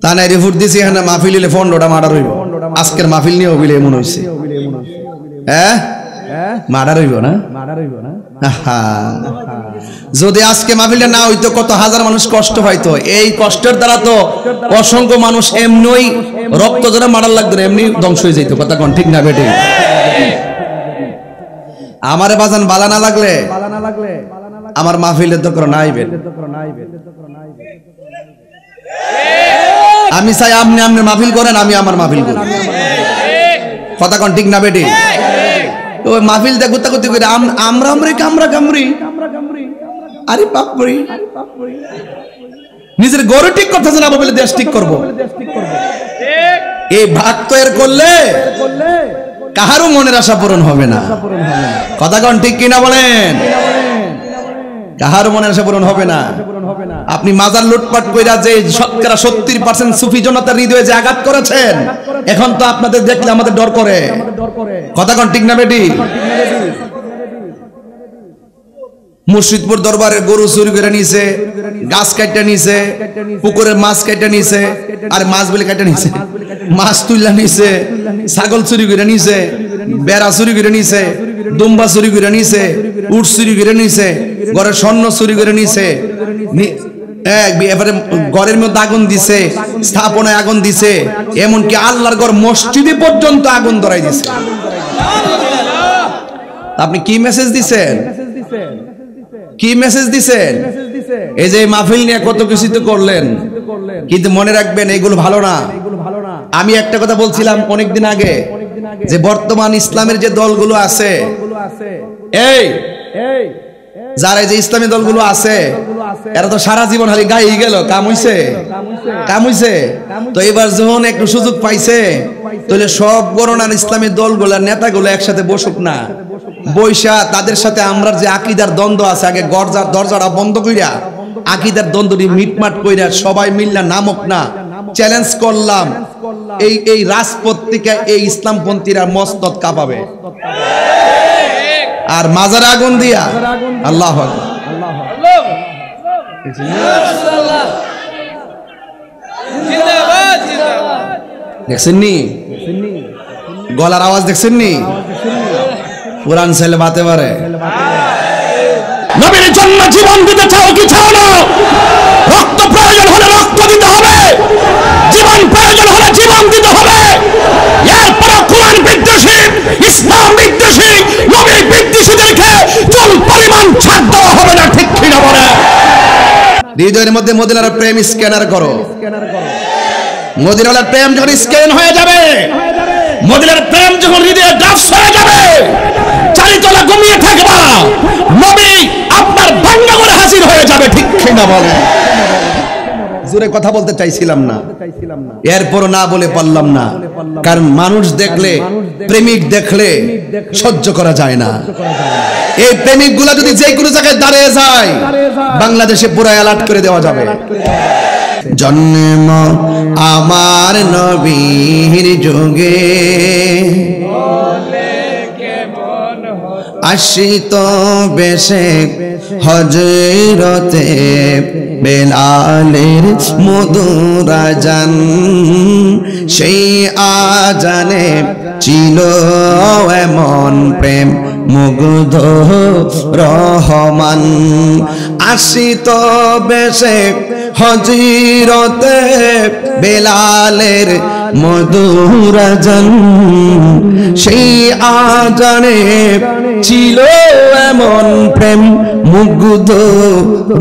তানাই report দিছি এখানে মাহফিল হইলে 15টা মার্ডার হইব আজকের মাহফিল নিয়ে হইলে এমন হইছে হ্যাঁ মার্ডার হইব না যদি আজকে মাহফিলটা না হইতো কত হাজার মানুষ কষ্ট পাইতো এই কষ্টের দ্বারা তো অসংখ্য মানুষ এমনই রক্ত ধরে মারার লাগতো এমনি ধ্বংস হয়ে যেত কথা কোন ঠিক না বেটে আমারে বাজান বালা না লাগলে আমার মাহফিলের দরকার নাই আমি চাই আপনি আপনি মাহফিল করেন আমি আমার মাহফিল করি কথা কোন ঠিক না বেটে ওই মাহফিল দে গুতাগুতি করে আমরা কামরা কামরি আরে বাপরে নিজের গরু ঠিক করতেছে না বলে দেশ ঠিক করব এই ভাগ তো এর করলে কাহারও মনের আশা পূরণ হবে না কথা কোন ঠিক কিনা বলেন কাহারও মনের আশা পূরণ হবে না আপনি মাজার লুটপাট কইরা যে শতকরা 70% সুফি জনতার হৃদয়ে যে আঘাত করেছেন এখন তো আপনাদের দেখলে আমাদের ডর করে কথা কোন ঠিক না বেটি মুর্শিদপুর দরবারে গরু চুরি করে নিছে গাছ কাটটা নিছে পুকুরের মাছ কাটটা নিছে আর মাছ বলে কাটটা নিছে মাছ তুইলা নিছে ছাগল চুরি করে নিছে বেড়া চুরি করে নিছে দুম্বা চুরি করে নিছে উট চুরি করে নিছে ঘরের স্বর্ণ চুরি করে নিছে এবারে ঘরের মধ্যে আগুন দিছে স্থাপনায় আগুন দিছে এমনকি আল্লাহর ঘর মসজিদে পর্যন্ত আগুন ধরাই দিছে আপনি কি মেসেজ দিছেন কি মেসেজ দিছেন এই যে মাহফিল নিয়ে কত কিছু তো করলেন কিন্তু মনে রাখবেন এগুলো ভালো না আমি একটা কথা বলছিলাম অনেকদিন আগে যে বর্তমান ইসলামের যে দলগুলো আছে এই যারা যে ইসলামী দলগুলো আছে এরা তো সারা জীবন খালি গায়ে গেল কাম হইছে তো এবার যখন একটু সুযোগ পাইছে তাহলে সব গণনার ইসলামী দলগুলোর নেতাগুলো একসাথে বসুক না বৈশা তাদের সাথে আমরা যে আকীদার দ্বন্দ্ব আছে আগে দরজাটা বন্ধ কইরা আকীদার দ্বন্দ্বটি মিটমাট কইরা সবাই মিল্লা নামক না চ্যালেঞ্জ করলাম এই রাজপথ থেকে এই ইসলামপন্থীরা মস্তক কাঁপাবে আর মাজারে আগুন দিয়া আল্লাহু আকবার দেখছেন নি গলার আওয়াজ দেখছেন নি কোরআন ছেলে বাতে পারে নবীর জন্য জীবন দিতে চাও কি চাও না রক্ত প্রয়োজন হলে রক্ত দিতে হবে জীবন প্রয়োজন হলে জীবন দিতে হবে এরপর কোরআন বিদ্বেষী ইসলাম বিদ্বেষী নবী বিদ্বেষীদেরকে চুল পরিমাণ ছাড় দেওয়া হবে না ঠিক কিনা বলে হৃদয়ের মধ্যে মদিনার প্রেম স্ক্যানার করো মদিনার প্রেম যখন স্ক্যান হয়ে যাবে মদিনার প্রেম যখন হৃদয়ে ড্রাফট হয়ে যাবে চারিতলা ঘুমিয়ে থাকবা নবী আপনার ভাঙ্গা করে হাজির হয়ে যাবে ঠিক কিনা বলে জোরে কথা বলতে চাইছিলাম না এরপর না বলে পারলাম না কারণ মানুষ দেখলে প্রেমিক দেখলে সহ্য করা যায় না এই প্রেমিক গুলা যদি যে কোনো জায়গায় দাঁড়িয়ে যায় বাংলাদেশে পুরো অ্যালার্ট করে দেওয়া যাবে জন্ম আমার নবীর যুগে আশিত বেশে হযরতে বেলালের মধুর আজান সেই আজানে ছিল এমন প্রেম মুগ্ধ রহমান আশিত বেশে হযরতে বেলালের মধুর আজান সেই আজানে ছিল এমন প্রেম মুগ্ধ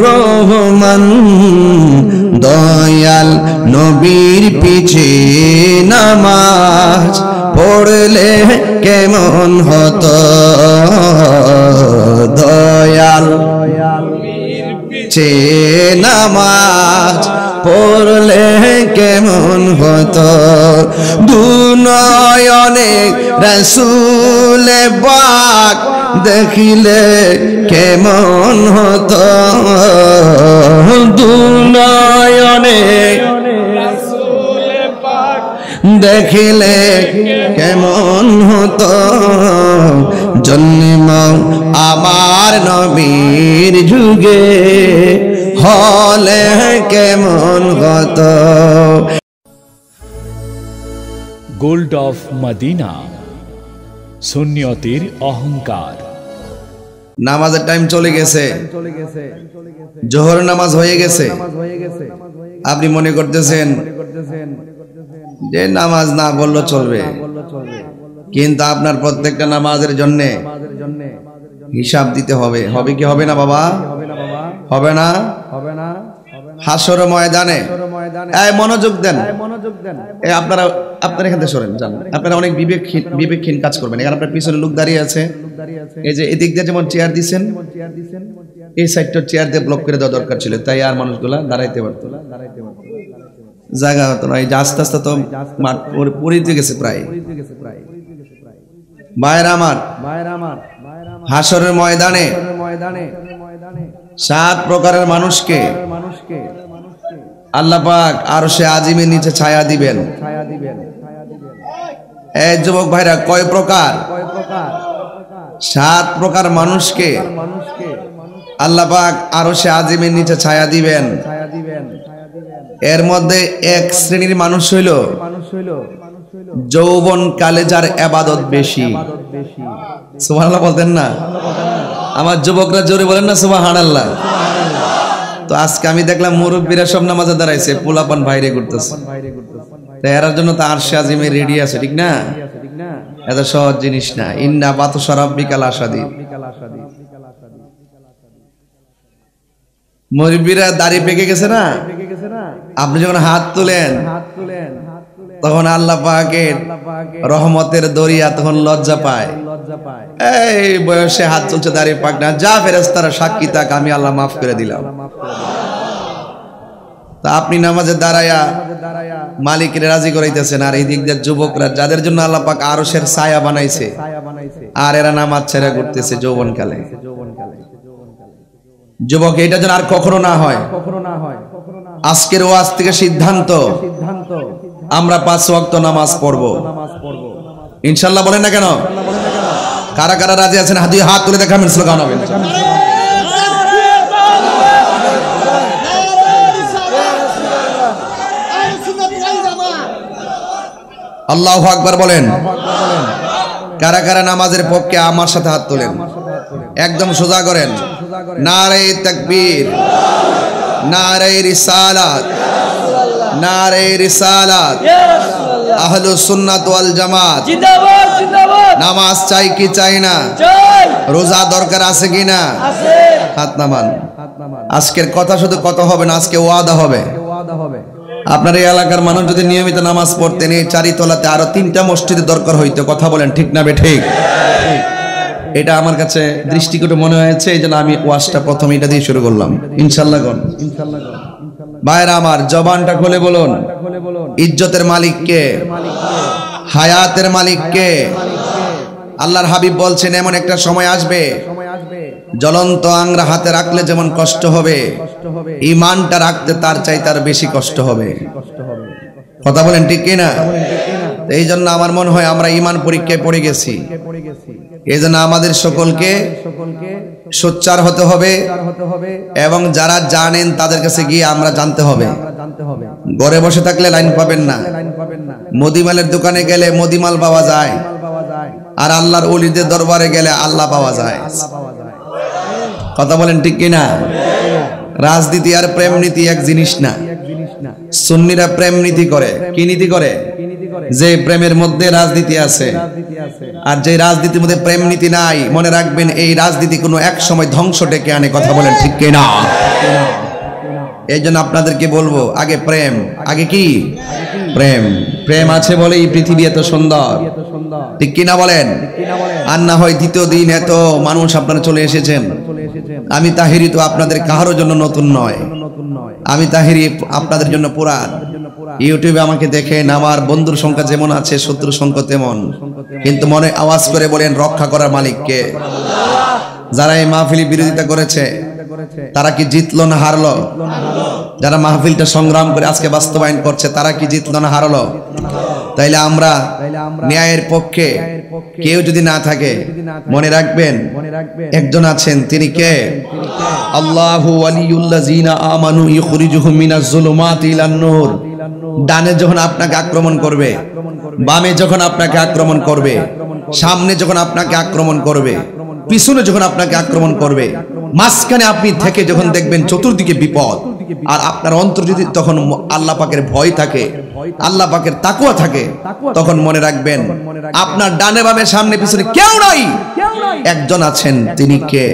রহমান দয়াল নবীর পিছে নামাজ পড়লে কেমন হতো দয়াল পিছে নামাজ পড়লে কেমন হতো দুনয়নে রাসূল পাক দেখিলে কেমন হতো দুনয়নে রাসূল পাক দেখিলে কেমন হতো জন্ম আমার নবীর যুগে হলে কেমন হতো। গোল্ড অফ মদিনা, সুন্নিয়তের অহংকার। নামাজের টাইম চলে গেছে, জোহর নামাজ হয়ে গেছে, আপনি মনে করতেছেন যে নামাজ না পড়লে চলবে, কিন্তু আপনার প্রত্যেকটা নামাজের জন্য হিসাব দিতে হবে। হবে কি হবে না বাবা? হবে না? হাসর ময়দানে মনোযোগ দেন। আপনারা এখান থেকে সরেন, জান আপনারা অনেক বিবেকহীন কাজ করবেন। এখানে আপনার পিছনে লোক দাঁড়িয়ে আছে, এই যে এদিক দিয়ে যেমন চেয়ার দিচ্ছেন, এই সাইডটা চেয়ার দিয়ে ব্লক করে দেওয়া দরকার ছিল, তাই আর মানুষগুলা দাঁড়াইতে পারতো না, জায়গা হতো না। এই যে আস্তে আস্তে তো মাঠ পড়িতে গেছে প্রায়। ভাইরা আমার, হাসরের ময়দানে 7 প্রকারের মানুষকে আল্লাহ পাক আরশে আজিমের নিচে ছায়া দিবেন। এই যুবক ভাইরা, কয় প্রকার? 7 প্রকার মানুষকে আল্লাহ পাক আরশে আজিমের নিচে ছায়া দিবেন। এর মধ্যে এক শ্রেণীর মানুষ হইল যৌবন কালে যার ইবাদত বেশি। সুবহানাল্লাহ বলতেন না? আমার যুবকরা জোরে বলেন না সুবহানাল্লাহ। তো আজকে আমি দেখলাম মুরব্বীরা সব নামাজে দাঁড়াইছে, পোলাপান বাইরে ঘুরতেছে। তাই এর জন্য তো আরশে আজিমে রেডি আছে, ঠিক না? এত সহজ জিনিস না। ইন্না বাতশা রাব্বিকা লাশাদীদ। মুরব্বীরা দাড়ি পেকে গেছে না, আপনি যখন হাত তুলেন তখন আল্লাহ পাকের রহমতের দরিয়া তখন লজ্জা পায়। এই বয়সে হাত তুলছে, দাড়ি পাক না, যা ফেরেশতারা সাক্ষী থাক, আমি আল্লাহ মাফ করে দিলাম। তা আপনি নামাজে দাঁড়ায়া মালিকের রাজি করাইতেছেন, আর এই দিক দিয়ে যুবকরা যাদের জন্য আল্লাহ পাক আরশের ছায়া বানাইছে, আর এরা নামাজ ছেড়ে ঘুরতেছে যৌবনকালে। যুবক, এটা যেন আর কখনো না হয়। আজকের ওয়াজ থেকে সিদ্ধান্ত, আমরা 5 ওয়াক্ত নামাজ পড়বো ইনশাআল্লাহ। বলেন না কেন? কারা কারা রাজি আছেন হাত তুলে দেখাবেন, স্লোগান হবে। আল্লাহু আকবার বলেন। কারা কারা নামাজের পক্ষে আমার সাথে হাত তোলেন, একদম সোজা করেন। নারে তাকবীর, নারে রিসালাত, নারে রিসালাত। আহলুস সুন্নাত ওয়াল জামাত জিন্দাবাদ, জিন্দাবাদ। নামাজ চাই কি চাই না? চাই। রোজা দরকার আছে কি না? আছে। হাত নামান। আজকের কথা শুধু কথা হবে না, আজকে ওয়াদা হবে। আপনার এই এলাকার মানুষ যদি নিয়মিত নামাজ পড়তেন, এই 4 তলাতে আরো 3টা মসজিদের দরকার হইতো। কথা বলেন ঠিক না বেঠিক? এটা আমার কাছে দৃষ্টিকটু মনে হয়েছে, এই জন্য আমি ওয়াজটা প্রথমে এটা দিয়ে শুরু করলাম। ইনশাআল্লাহ গণ। ভাইরা আমার, জবানটা খুলে বলুন, ইজ্জতের মালিক কে? হায়াতের মালিক কে? আল্লাহর হাবিব বলছেন, এমন একটা সময় আসবে জ্বলন্ত আংরা হাতে রাখলে যেমন কষ্ট হবে, ঈমানটা রাখতে তার চাইতে আর বেশি কষ্ট হবে। কথা বলেন ঠিক কি না? এই জন্য আমার মনে হয় আমরা ঈমান পরীক্ষায় পড়ে গেছি। এই জন্য আমাদের সকলকে সোচ্চার হতে হবে, এবং যারা জানেন তাদের কাছে গিয়ে আমরা জানতে হবে। ঘরে বসে থাকলে লাইন পাবেন না। মুদিমালের দোকানে গেলে মুদিমাল পাওয়া যায়, আর আল্লাহর ওলিদের দরবারে গেলে আল্লাহ পাওয়া যায়। কথা বলেন ঠিক কিনা? রাজনীতি আর প্রেম নীতি এক জিনিস না। সুন্নিরা প্রেম নীতি করে। কি নীতি করে? যে প্রেমের মধ্যে রাজনীতি আছে, আর যে রাজনীতির মধ্যে প্রেম নীতি নাই, মনে রাখবেন এই রাজনীতি কোনো এক সময় ধ্বংস ডেকে আনে। কথা বলেন ঠিক কিনা? এই জন্য আপনাদেরকে বলবো, আগে প্রেম। আগে কি? প্রেম। প্রেম আছে বলে এই পৃথিবী এত সুন্দর, ঠিক কিনা বলেন? আর না হয় দ্বিতীয় দিন এত মানুষ আপনারা চলে এসেছেন। আমি তাহিরি তো আপনাদের কারোর জন্য নতুন নয়, আমি তাহিরি আপনাদের জন্য পুরান। ইউটিউবে আমাকে দেখেন, আমার বন্ধুর সংখ্যা যেমন আছে শত্রুর সংখ্যা তেমন, কিন্তু মনে আওয়াজ করে বলেন, রক্ষা করার মালিককে। যারা এই মাহফিল বিরোধিতা করেছে তারা কি জিতলো না হারলো? যারা মাহফিলটা সংগ্রাম করে আজকে বাস্তবায়ন করছে তারা কি জিতলো না হারলো? তাইলে আমরা ন্যায়ের পক্ষে কেউ যদি না থাকে, মনে রাখবেন একজন আছেন, তিনি কে? আল্লাহু ওয়ালিউল্লাযিনা আমানু ইখরিজুহুম মিনাজ যুলুমাতি ইলান নূর। ডানে যখন আপনাকে আক্রমণ করবে, বামে যখন আপনাকে আক্রমণ করবে, সামনে যখন আপনাকে আক্রমণ করবে, পিছনে যখন আপনাকে আক্রমণ করবে, মাঝখানে আপনি থেকে যখন দেখবেন চতুর্দিকে বিপদ, আর আপনার অন্তর যদি তখন আল্লাহ পাকের ভয় থাকে, আল্লাহ পাকের তাকওয়া থাকে, তখন মনে রাখবেন আপনার ডানে বামে সামনে পিছনে কেউ নাই, একজন আছেন। তিনি কে?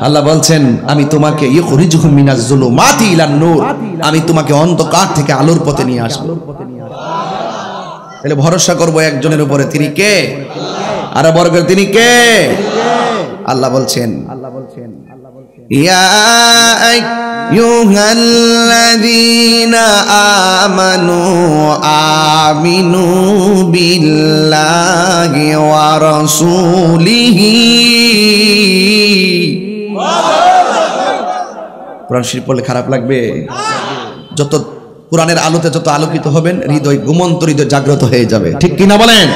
আল্লাহ বলছেন, আমি তোমাকে ইখরিজুকুম মিনাজ যুলুমাতি ইলান নূর, আমি তোমাকে অন্ধকার থেকে আলোর পথে নিয়ে আসব। তাহলে ভরসা করব একজনের উপরে, তিনি কে? আর বড় করে তিনি কে? আল্লাহ বলছেন, ইয়া আইয়ুহাল্লাযীনা আমানু আমিনু বিল্লাহি ওয়া রাসূলিহি। কোরআন শরীফ পড়লে খারাপ লাগবে? যত কোরআনের আলোতে যত আলোকিত হবেন, হৃদয় ঘুমন্ত হৃদয় জাগ্রত হয়ে যাবে, ঠিক কিনা বলেন?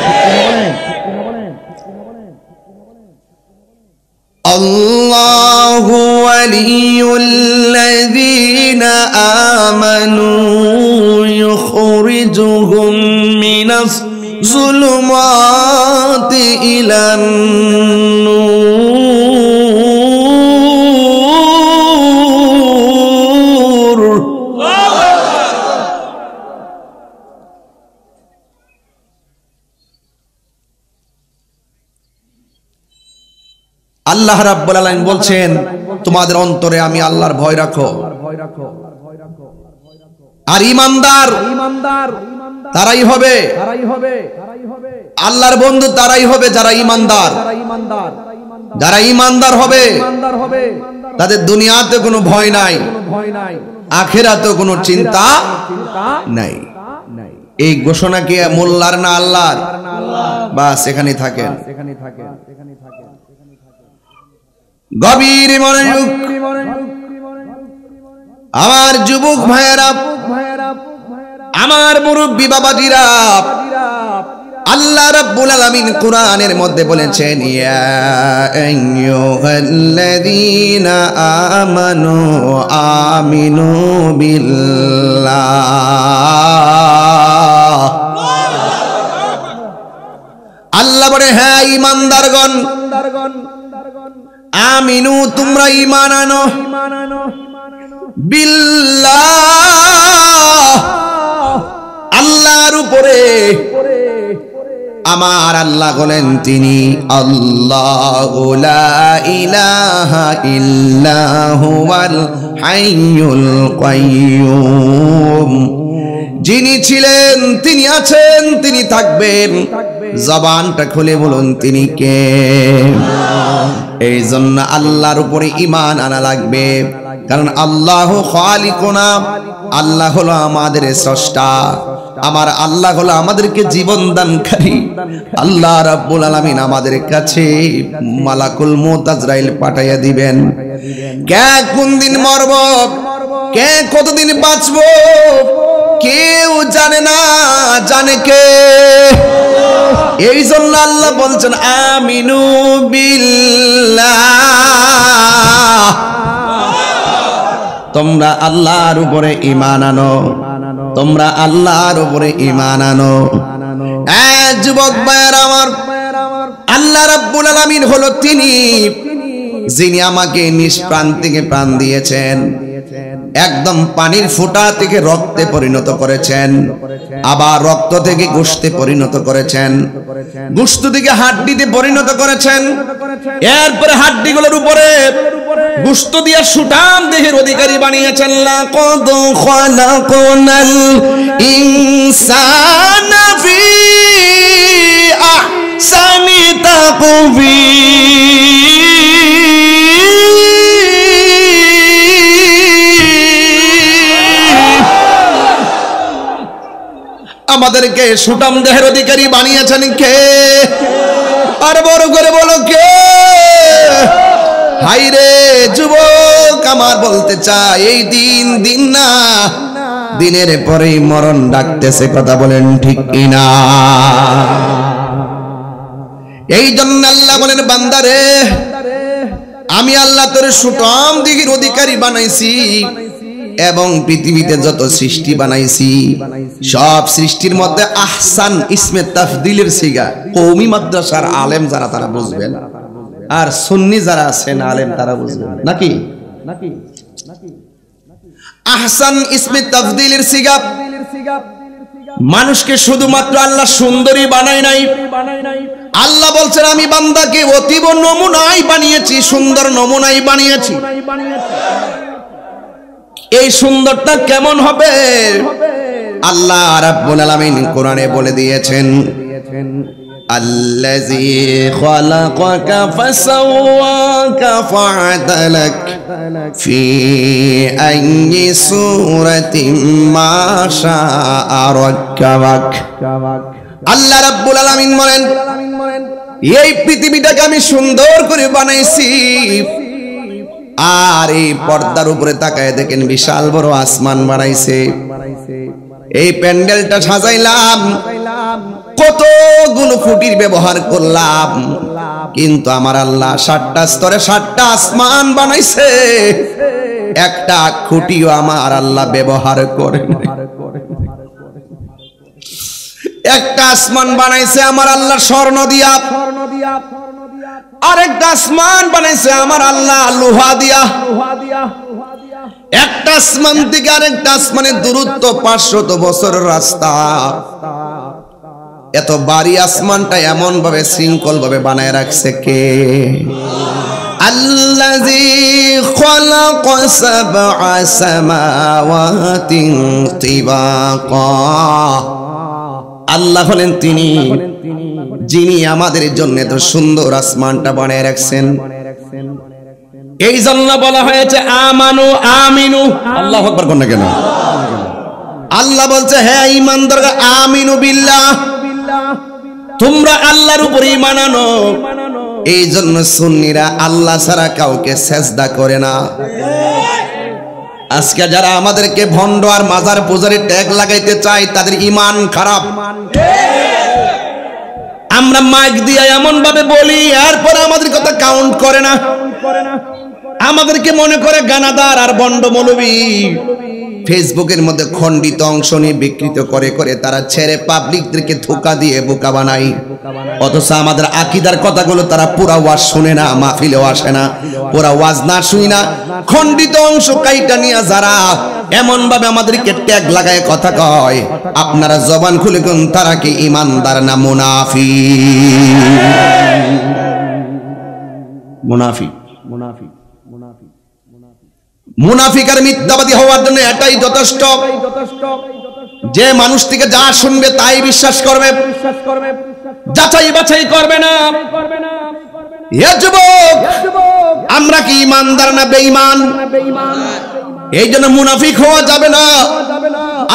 আল্লাহু ওয়ালিয়ুল্লাযীনা আমানু ইখরিজুহুম মিনাস যুলুমাতি ইলান নূর। আল্লাহ রাব্বুল আলামিন বলছেন, তোমাদের অন্তরে আমি আল্লাহর ভয় রাখো। আর ঈমানদার তারাই হবে, আল্লাহর বন্ধু তারাই হবে যারা ঈমানদার। যারা ঈমানদার হবে তাদের দুনিয়াতে কোনো ভয় নাই, আখিরাতেও কোনো চিন্তা নাই। এই ঘোষণা কি মোল্লার না আল্লাহর? বাস এখানেই থাকেন। গভীর মনোযোগ আমার যুবক ভাইয়েরা, আমার মুরব্বী বাবাজিরা, আল্লাহ রাব্বুল আলামিন কোরআনের মধ্যে বলেছেন, ইয়া আইয়ুহাল্লাযীনা আমানু আমিনু বিল্লাহ। আল্লাহ বলে, হ্যাঁ ঈমানদারগণ, আমিনু তোমরা ঈমান আনো, বিল্লাহ আল্লাহর উপরে। আমার আল্লাহ বলেন, তিনি আল্লাহু লা ইলাহা ইল্লা হুয়াল হাইয়ুল কাইয়্যুম। যিনি ছিলেন, তিনি আছেন, তিনি থাকবেন। জবানটা খুলে বলুন তিনি কে? এই জন্য আল্লাহর উপরে ঈমান আনা লাগবে, কারণ আল্লাহু খালিকুনা, আল্লাহ হলো আমাদের স্রষ্টা, আমার আল্লাহ হলো আমাদেরকে জীবন দানকারী। আল্লাহ রাব্বুল আলামিন আমাদের কাছে মালাকুল মউত আজরাইল পাঠাইয়া দিবেন। কে কোন দিন মরব, কে কতদিন বাঁচব কেউ জানে না, জানে কে? এই জন্য আল্লাহ বলছেন, আমিনু বিল্লাহ, তোমরা আল্লাহর উপরে ঈমান আনো, তোমরা আল্লাহর উপরে ঈমান আনো। যুবক ভাইয়েরা আমার, আল্লাহ রাব্বুল আলামিন হলো তিনি যিনি আমাকে নিষ্প্রাণ থেকে প্রাণ দিয়েছেন, একদম পানির ফোঁটা থেকে রক্তে পরিণত করেছেন, আবার রক্ত থেকে গোশতে পরিণত করেছেন, গোশত থেকে হাড্ডিতে পরিণত করেছেন, এরপরে হাড্ডিগুলোর উপরে গোশত দিয়ে সুঠাম দেহের অধিকারী বানিয়েছেন। লাকাদ খালাকনাল ইনসানা ফি আহসানি তাকওয়ীম। আমাদেরকে সুঠাম দেহের অধিকারী বানিয়েছেন কে? আর বড় করে বলো কে? হাইরে যুবক আমার, বলতে চাই এই দিন দিন না, দিনের পরেই মরণ ডাকতেছে, কথা বলেন ঠিক কিনা? এই জন্য আল্লাহ বলেন, বান্দারে আমি আল্লাহ তোর সুঠাম দেহের অধিকারী বানাইছি, এবং পৃথিবীতে যত সৃষ্টি বানাইছি সব সৃষ্টির মধ্যে আহসান ইসমে তাফদিলের সিগা কওমি মাদ্রাসার আলেম যারা তারা বুঝবেন, আর সুন্নি যারা আছেন আলেম তারা বুঝবেন নাকি? আহসান ইসমে তাফদিলের সিগা মানুষকে শুধুমাত্র আল্লাহ সুন্দরী বানায় নাই, আল্লাহ বলছেন আমি বান্দাকে অতীব নমুনায় বানিয়েছি, সুন্দর নমুনায় বানিয়েছি। এই সুন্দরটা কেমন হবে আল্লাহ রাব্বুল আলামিন কোরআনে বলে দিয়েছেন, আল্লাযী খালাকাকা ফাসাওয়াকা ফাআদালাক ফি আইয়ি সূরাতিন মা শাআ রাক্কাবাক। আল্লাহ রাব্বুল আলামিন বলেন এই পৃথিবীটাকে আমি সুন্দর করে বানাইছি, আর এই পর্দার উপরে তাকায় দেখেন বিশাল বড় আসমান বানাইছে। এই প্যান্ডেলটা সাজাইলাম, কতগুলো খুঁটির ব্যবহার করলাম, কিন্তু আমার আল্লাহ 7টা স্তরে 7টা আসমান বানাইছে, একটা খুঁটিও আমার আল্লাহ ব্যবহার করে নাই। একটা আসমান বানাইছে আমার আল্লাহ স্বর্ণ দিয়া, আরেকটা আসমান বানাইছে আমার আল্লাহ লোহা দিয়া। একটা আসমান থেকে আরেকটা আসমানের দূরত্ব 500 বছরের রাস্তা। এত বাড়ি আসমানটা এমন ভাবে শৃঙ্খল ভাবে বানায় রাখছে কে? আল্লাযী খালাকা সাবআ সামাওয়াতিন তিবাকা। আল্লাহ হলেন তিনি যিনি আমাদের জন্য এত সুন্দর আসমানটা বানায় রাখছেন। এই জন্য বলা হয়েছে আমানু আমিনু। আল্লাহু আকবার কোন না কেন? আল্লাহ বলছে হ্যাঁ ঈমানদাররা আমিনু বিল্লাহ, তোমরা আল্লাহর উপর ঈমান আনো। এই জন্য সুন্নিরা আল্লাহ ছাড়া কাউকে সেজদা করে না। আজকে যারা আমাদেরকে ভণ্ড আর মাজার পূজারি ট্যাগ লাগাইতে চায় তাদের ঈমান খারাপ। আমরা মাইক দিয়ে এমন ভাবে বলি, এরপর আমাদের কথা কাউন্ট করে না, আমাদেরকে মনে করে গানাদার আর বন্ড মৌলবী। ফেসবুকের মধ্যে খণ্ডিত অংশ নিয়ে বিকৃত করে করে তারা ছেড়ে পাবলিকদেরকে ধোঁকা দিয়ে বোকা বানাই, অথচ আমাদের আকীদার কথাগুলো তারা পুরা ওয়াজ শুনে না, মাহফিলেও আসে না। পুরা ওয়াজ না শুনি না, খণ্ডিত অংশ কাইটা নিয়ে যারা এমন ভাবে আমাদেরকে ট্যাগ লাগায় কথা কয়, আপনারা জবান খুলে কোন তারা কি ঈমানদার না মুনাফিক? মুনাফিক মুনাফিক মুনাফিক মুনাফিক আর মিথ্যাবাদী হওয়ার জন্য এটাই যথেষ্ট যে মানুষ থেকে যা শুনবে তাই বিশ্বাস করবে, যাচাই বাছাই করবে না। হে যুবক, আমরা কি ঈমানদার না বেঈমান? এই জন্য মুনাফিক হওয়া যাবে না।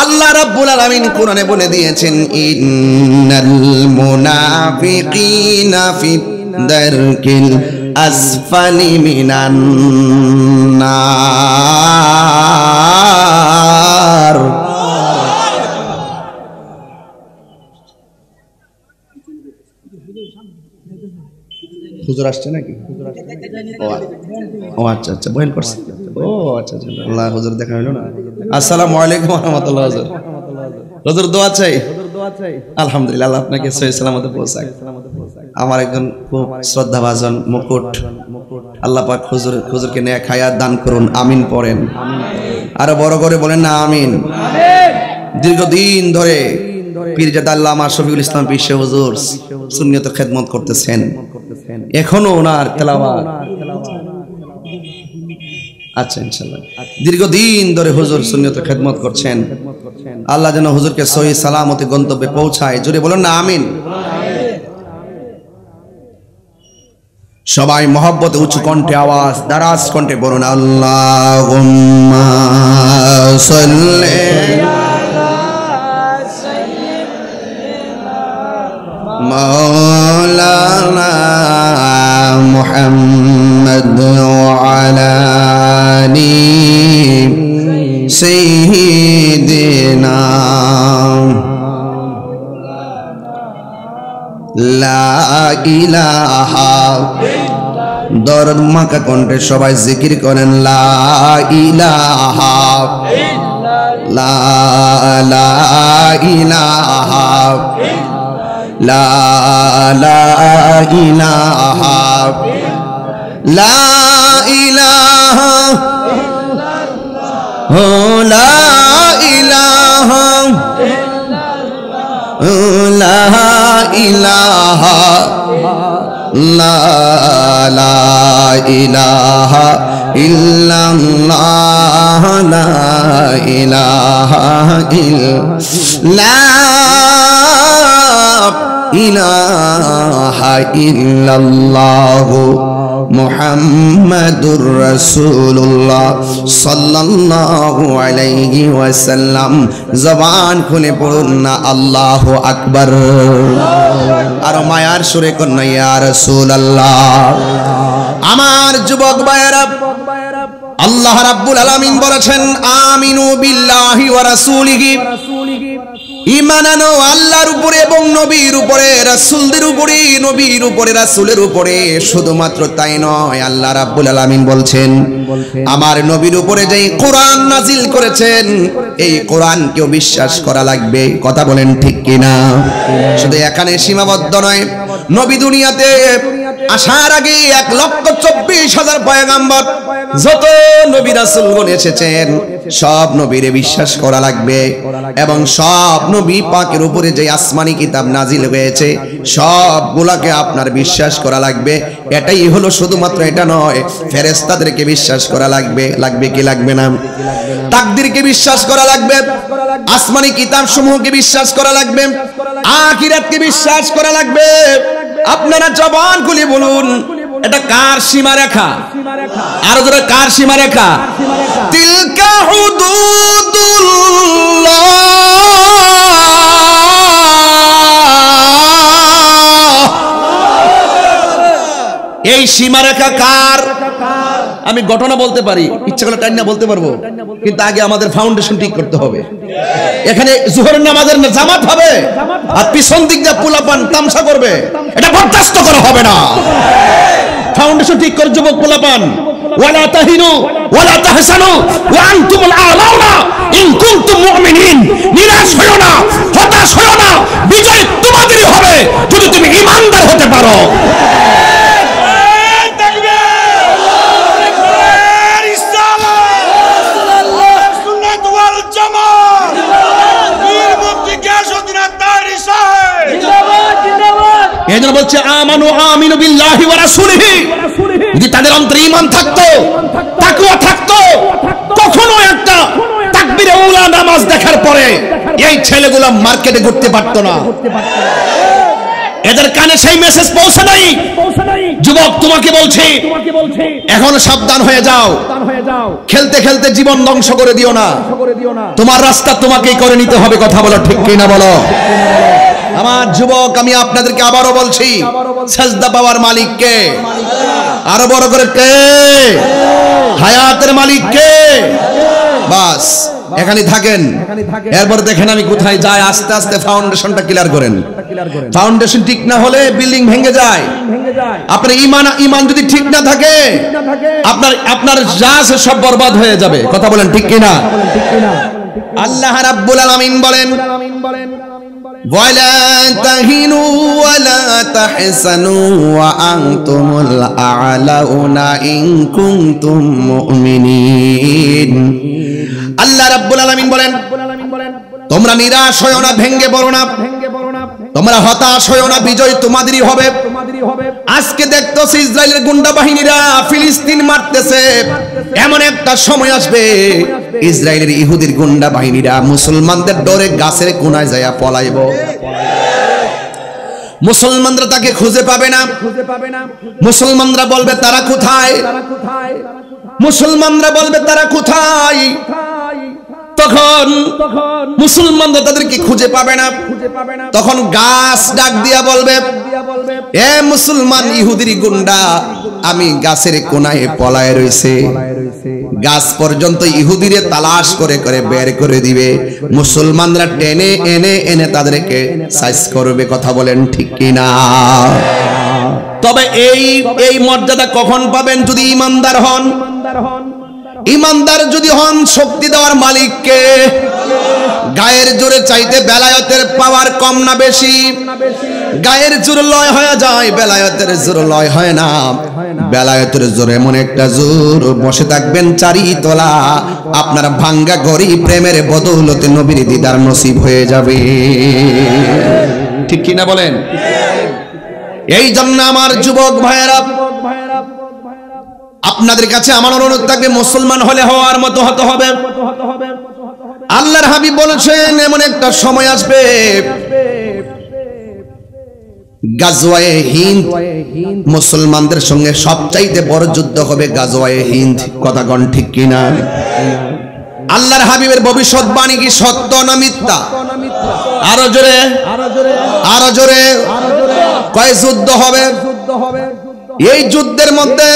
আল্লাহ রাব্বুল আলামিন কোরআনে বলে দিয়েছেন ইন্নাল মুনাফিকিনা ফি দারকিল আসফালি মিনান নার। হুজুর আসছে নাকি? ও আচ্ছা আচ্ছা, বয়ান করছে। ও আচ্ছা আচ্ছা, আল্লাহ হুজুর দেখা হলো না। আসসালামু আলাইকুম ওয়া রাহমাতুল্লাহ। হুজুর হুজুর দোয়া চাই। আলহামদুলিল্লাহ, আল্লাহ আপনাকে সহি সালামতে পৌঁছায়। আমার একজন খুব শ্রদ্ধাভাজন মুকুট, আল্লাহ পাক হুজুরকে নেক হায়াত দান করুন, আমিন পড়েন। আরো বড় করে বলেন না আমিন। দীর্ঘদিন ধরে পীরজাদা আল্লামা শফিউল ইসলাম পীর হুজুর সুন্নিয়ত খেদমত করতেছেন, এখনো ওনার তেলাওয়াত। আচ্ছা ইনশাআল্লাহ, দীর্ঘদিন ধরে হুজুর সুন্নিয়ত খেদমত করছেন। আল্লাহ যেন হুজুরকে সহি সালামতে গন্তব্যে পৌঁছায়। জোরে বলুন না আমিন। সবাই মহব্বতে উঁচু কণ্ঠে আওয়াজ দারাজ কণ্ঠে বলুন আল্লাহুম্মা সাল্লি মাওলানা মুহাম্মদ ওয়া আলা আলি সাইয়্যিদিনা লা ইলাহা দরদ মাখা কণ্ঠে সবাই জিকির করেন লা ইলাহা লা লা ইলাহা লা লা ইলাহা লা ইলাহা ও লা ইলাহা লা ইলাহা লা লা ইলাহা ইল্লাল্লাহ লা ইলাহা ইল্লাল্লাহ মুহাম্মাদুর রাসূলুল্লাহ সাল্লাল্লাহু আলাইহি ওয়াসাল্লাম। জবান খুলে পড়ুন না আল্লাহু আকবার। আর মায়ার সুরে কন্যা ইয়া রাসূলুল্লাহ। আমার যুবক ভাইয়েরা, আল্লাহ রাব্বুল আলামিন বলেছেন আমিনু বিল্লাহি ওয়া রাসূলিহি, ঈমান আনো আল্লাহর উপরে এবং নবীর উপরে, রাসূলদের উপরে, নবীর উপরে, রাসূলের উপরে। শুধুমাত্র তাই নয়, আল্লাহ রাব্বুল আলামিন বলছেন আমার নবীর উপরে যেই কোরআন নাজিল করেছেন এই কোরআনকেও বিশ্বাস করা লাগবে। কথা বলেন ঠিক কিনা? শুধু এখানে সীমাবদ্ধ নয়, নবী দুনিয়াতে আসার আগে 1,24,000 পয়গাম্বর যত নবী রাসূলগণ এসেছেন সব নবীরে বিশ্বাস করা লাগবে এবং সব নবী পাকের উপরে যে আসমানি কিতাব নাজিল হয়েছে সবগুলাকে আপনার বিশ্বাস করা লাগবে। এটাই হলো, শুধুমাত্র এটা নয়, ফেরেশতাদেরকে বিশ্বাস করা লাগবে। লাগবে কি লাগবে না? তাকদীরকে বিশ্বাস করা লাগবে, আসমানি কিতাব সমূহকে বিশ্বাস করা লাগবে, আখিরাতকে বিশ্বাস করা লাগবে। আপনারা জবান খুলে বলুন এটা কার সীমারেখা? আরো জোরে কার সীমারেখা? তিলকা হুদুদুল্লাহ, এই সীমারেখা কার? আমি ঘটনা বলতে পারি, ইচ্ছা করলে টাইম না বলতে পারবো, কিন্তু আগে আমাদের ফাউন্ডেশন ঠিক করতে হবে। এখানে জোহরের নামাজের জামাত হবে আর পিছন দিক দিয়ে পোলাপান তামসা করবে, এটা বরদাস্ত করা হবে না। ফাউন্ডেশন ঠিক করে যুবক পোলাপান, ওয়ালা তাহিনু ওয়ালা তাহসানু ওয়া আনতুমুল আ'লাউনা ইন কুনতুম মুমিনিন। নিরাশ হয়ো না, হতাশ হয়ো না, বিজয় তোমাদেরই হবে যদি তুমি ঈমানদার হতে পারো। এজন্য বলছে আমানু আমিনু বিল্লাহি ওয়া রাসূলিহি। যদি তাদের অন্তরে ঈমান থাকতো, তাকওয়া থাকতো, কখনো একটা তাকবীরে উলা নামাজ দেখার পরে এই ছেলেগুলো মার্কেটে ঘুরতে পারতো না। এদের কানে সেই মেসেজ পৌঁছে নাই। যুবক তোমাকে বলছি এখন সাবধান হয়ে যাও, খেলতে খেলতে জীবন ধ্বংস করে দিও না। তোমার রাস্তা তোমাকেই করে নিতে হবে। কথা বলো ঠিক কিনা বলো? আমার যুবক, আমি আপনাদেরকে আবারও বলছি, সাজদা পাওয়ার মালিক কে? আরো বড় করে কে? হায়াতের মালিক কে? বাস এখানে থাকেন, এরপর দেখেন আমি কোথায় যাই। আস্তে আস্তে ফাউন্ডেশনটা ক্লিয়ার করেন। ফাউন্ডেশন ঠিক না হলে বিল্ডিং ভেঙে যায়। আপনার ঈমান যদি ঠিক না থাকে আপনার যা আছে সব বরবাদ হয়ে যাবে। কথা বলেন ঠিক কিনা? আল্লাহ রাব্বুল আলামিন বলেন ওয়ালা তাহিনু ওয়ালা তাহসানু ওয়া আনতুমুল আ'লাউনা ইন কুনতুম মুমিনিন। আল্লাহ রাব্বুল আলামিন বলেন তোমরা নিরাশ হয়ো না, ভেঙে পড়ো না, তোমরা হতাশ হয়ো না, বিজয় তোমাদেরই হবে। আজকে দেখতেছি ইসরায়েলের গুন্ডা বাহিনীরা ফিলিস্তিন মারতেছে, এমন একটা সময় আসবে ইসরায়েলের ইহুদির গুন্ডা বাহিনীরা মুসলমানদের ডরে গাছের কোনায় যায় পলাইব। মুসলমানরা তাকে খুঁজে পাবে না। মুসলমানরা বলবে তারা কোথায়? মুসলমানরা বলবে তারা কোথায়? তখন মুসলমানরা তাদেরকে খুঁজে পাবে না। তখন গাছ ডাক দিয়া বলবে এ মুসলমান ইহুদির গুন্ডা, আমি গাছের কোনায় পলায় রয়েছে। গাছ পর্যন্ত ইহুদিরে তালাশ করে করে বের করে দিবে। মুসলমানরা টেনে এনে এনে তাদেরকে সাইজ করবে। কথা বলেন ঠিক কিনা? তবে এই মর্যাদা কখন পাবেন? যদি ইমানদার হন। ইমানদার যদি হন, শক্তি দেওয়ার মালিককে। গায়ের জোরে চাইতে বেলায়েতের পাওয়ার কম না বেশি? গায়ের জোর লয় হয়ে যায়, বেলায়েতের জোর লয় হয় না। বেলায়েতের জোর এমন একটা জোর, বসে থাকবেন চারি তলা, আপনার ভাঙ্গা গড়ি প্রেমের বদৌলতে নবীর দিদার নসিব হয়ে যাবে। ঠিক কিনা বলেন? এই জন্য আমার যুবক ভাইয়েরা, আপনাদের কাছে আমার অনুরোধ থাকবে, মুসলমান হলে হওয়ার মতো হতে হবে। আল্লাহর হাবিব বলেছেন এমন একটা সময় আসবে, গাজওয়ায়ে হিন্দ, মুসলমানদের সঙ্গে সবচাইতে বড় যুদ্ধ হবে গাজওয়ায়ে হিন্দ। কথা কোন ঠিক কিনা? আল্লাহর হাবিবের ভবিষ্যৎবাণী কি সত্য না মিথ্যা? আরো জোরে, আরো জোরে। কয় যুদ্ধ হবে? এই যুদ্ধের মধ্যে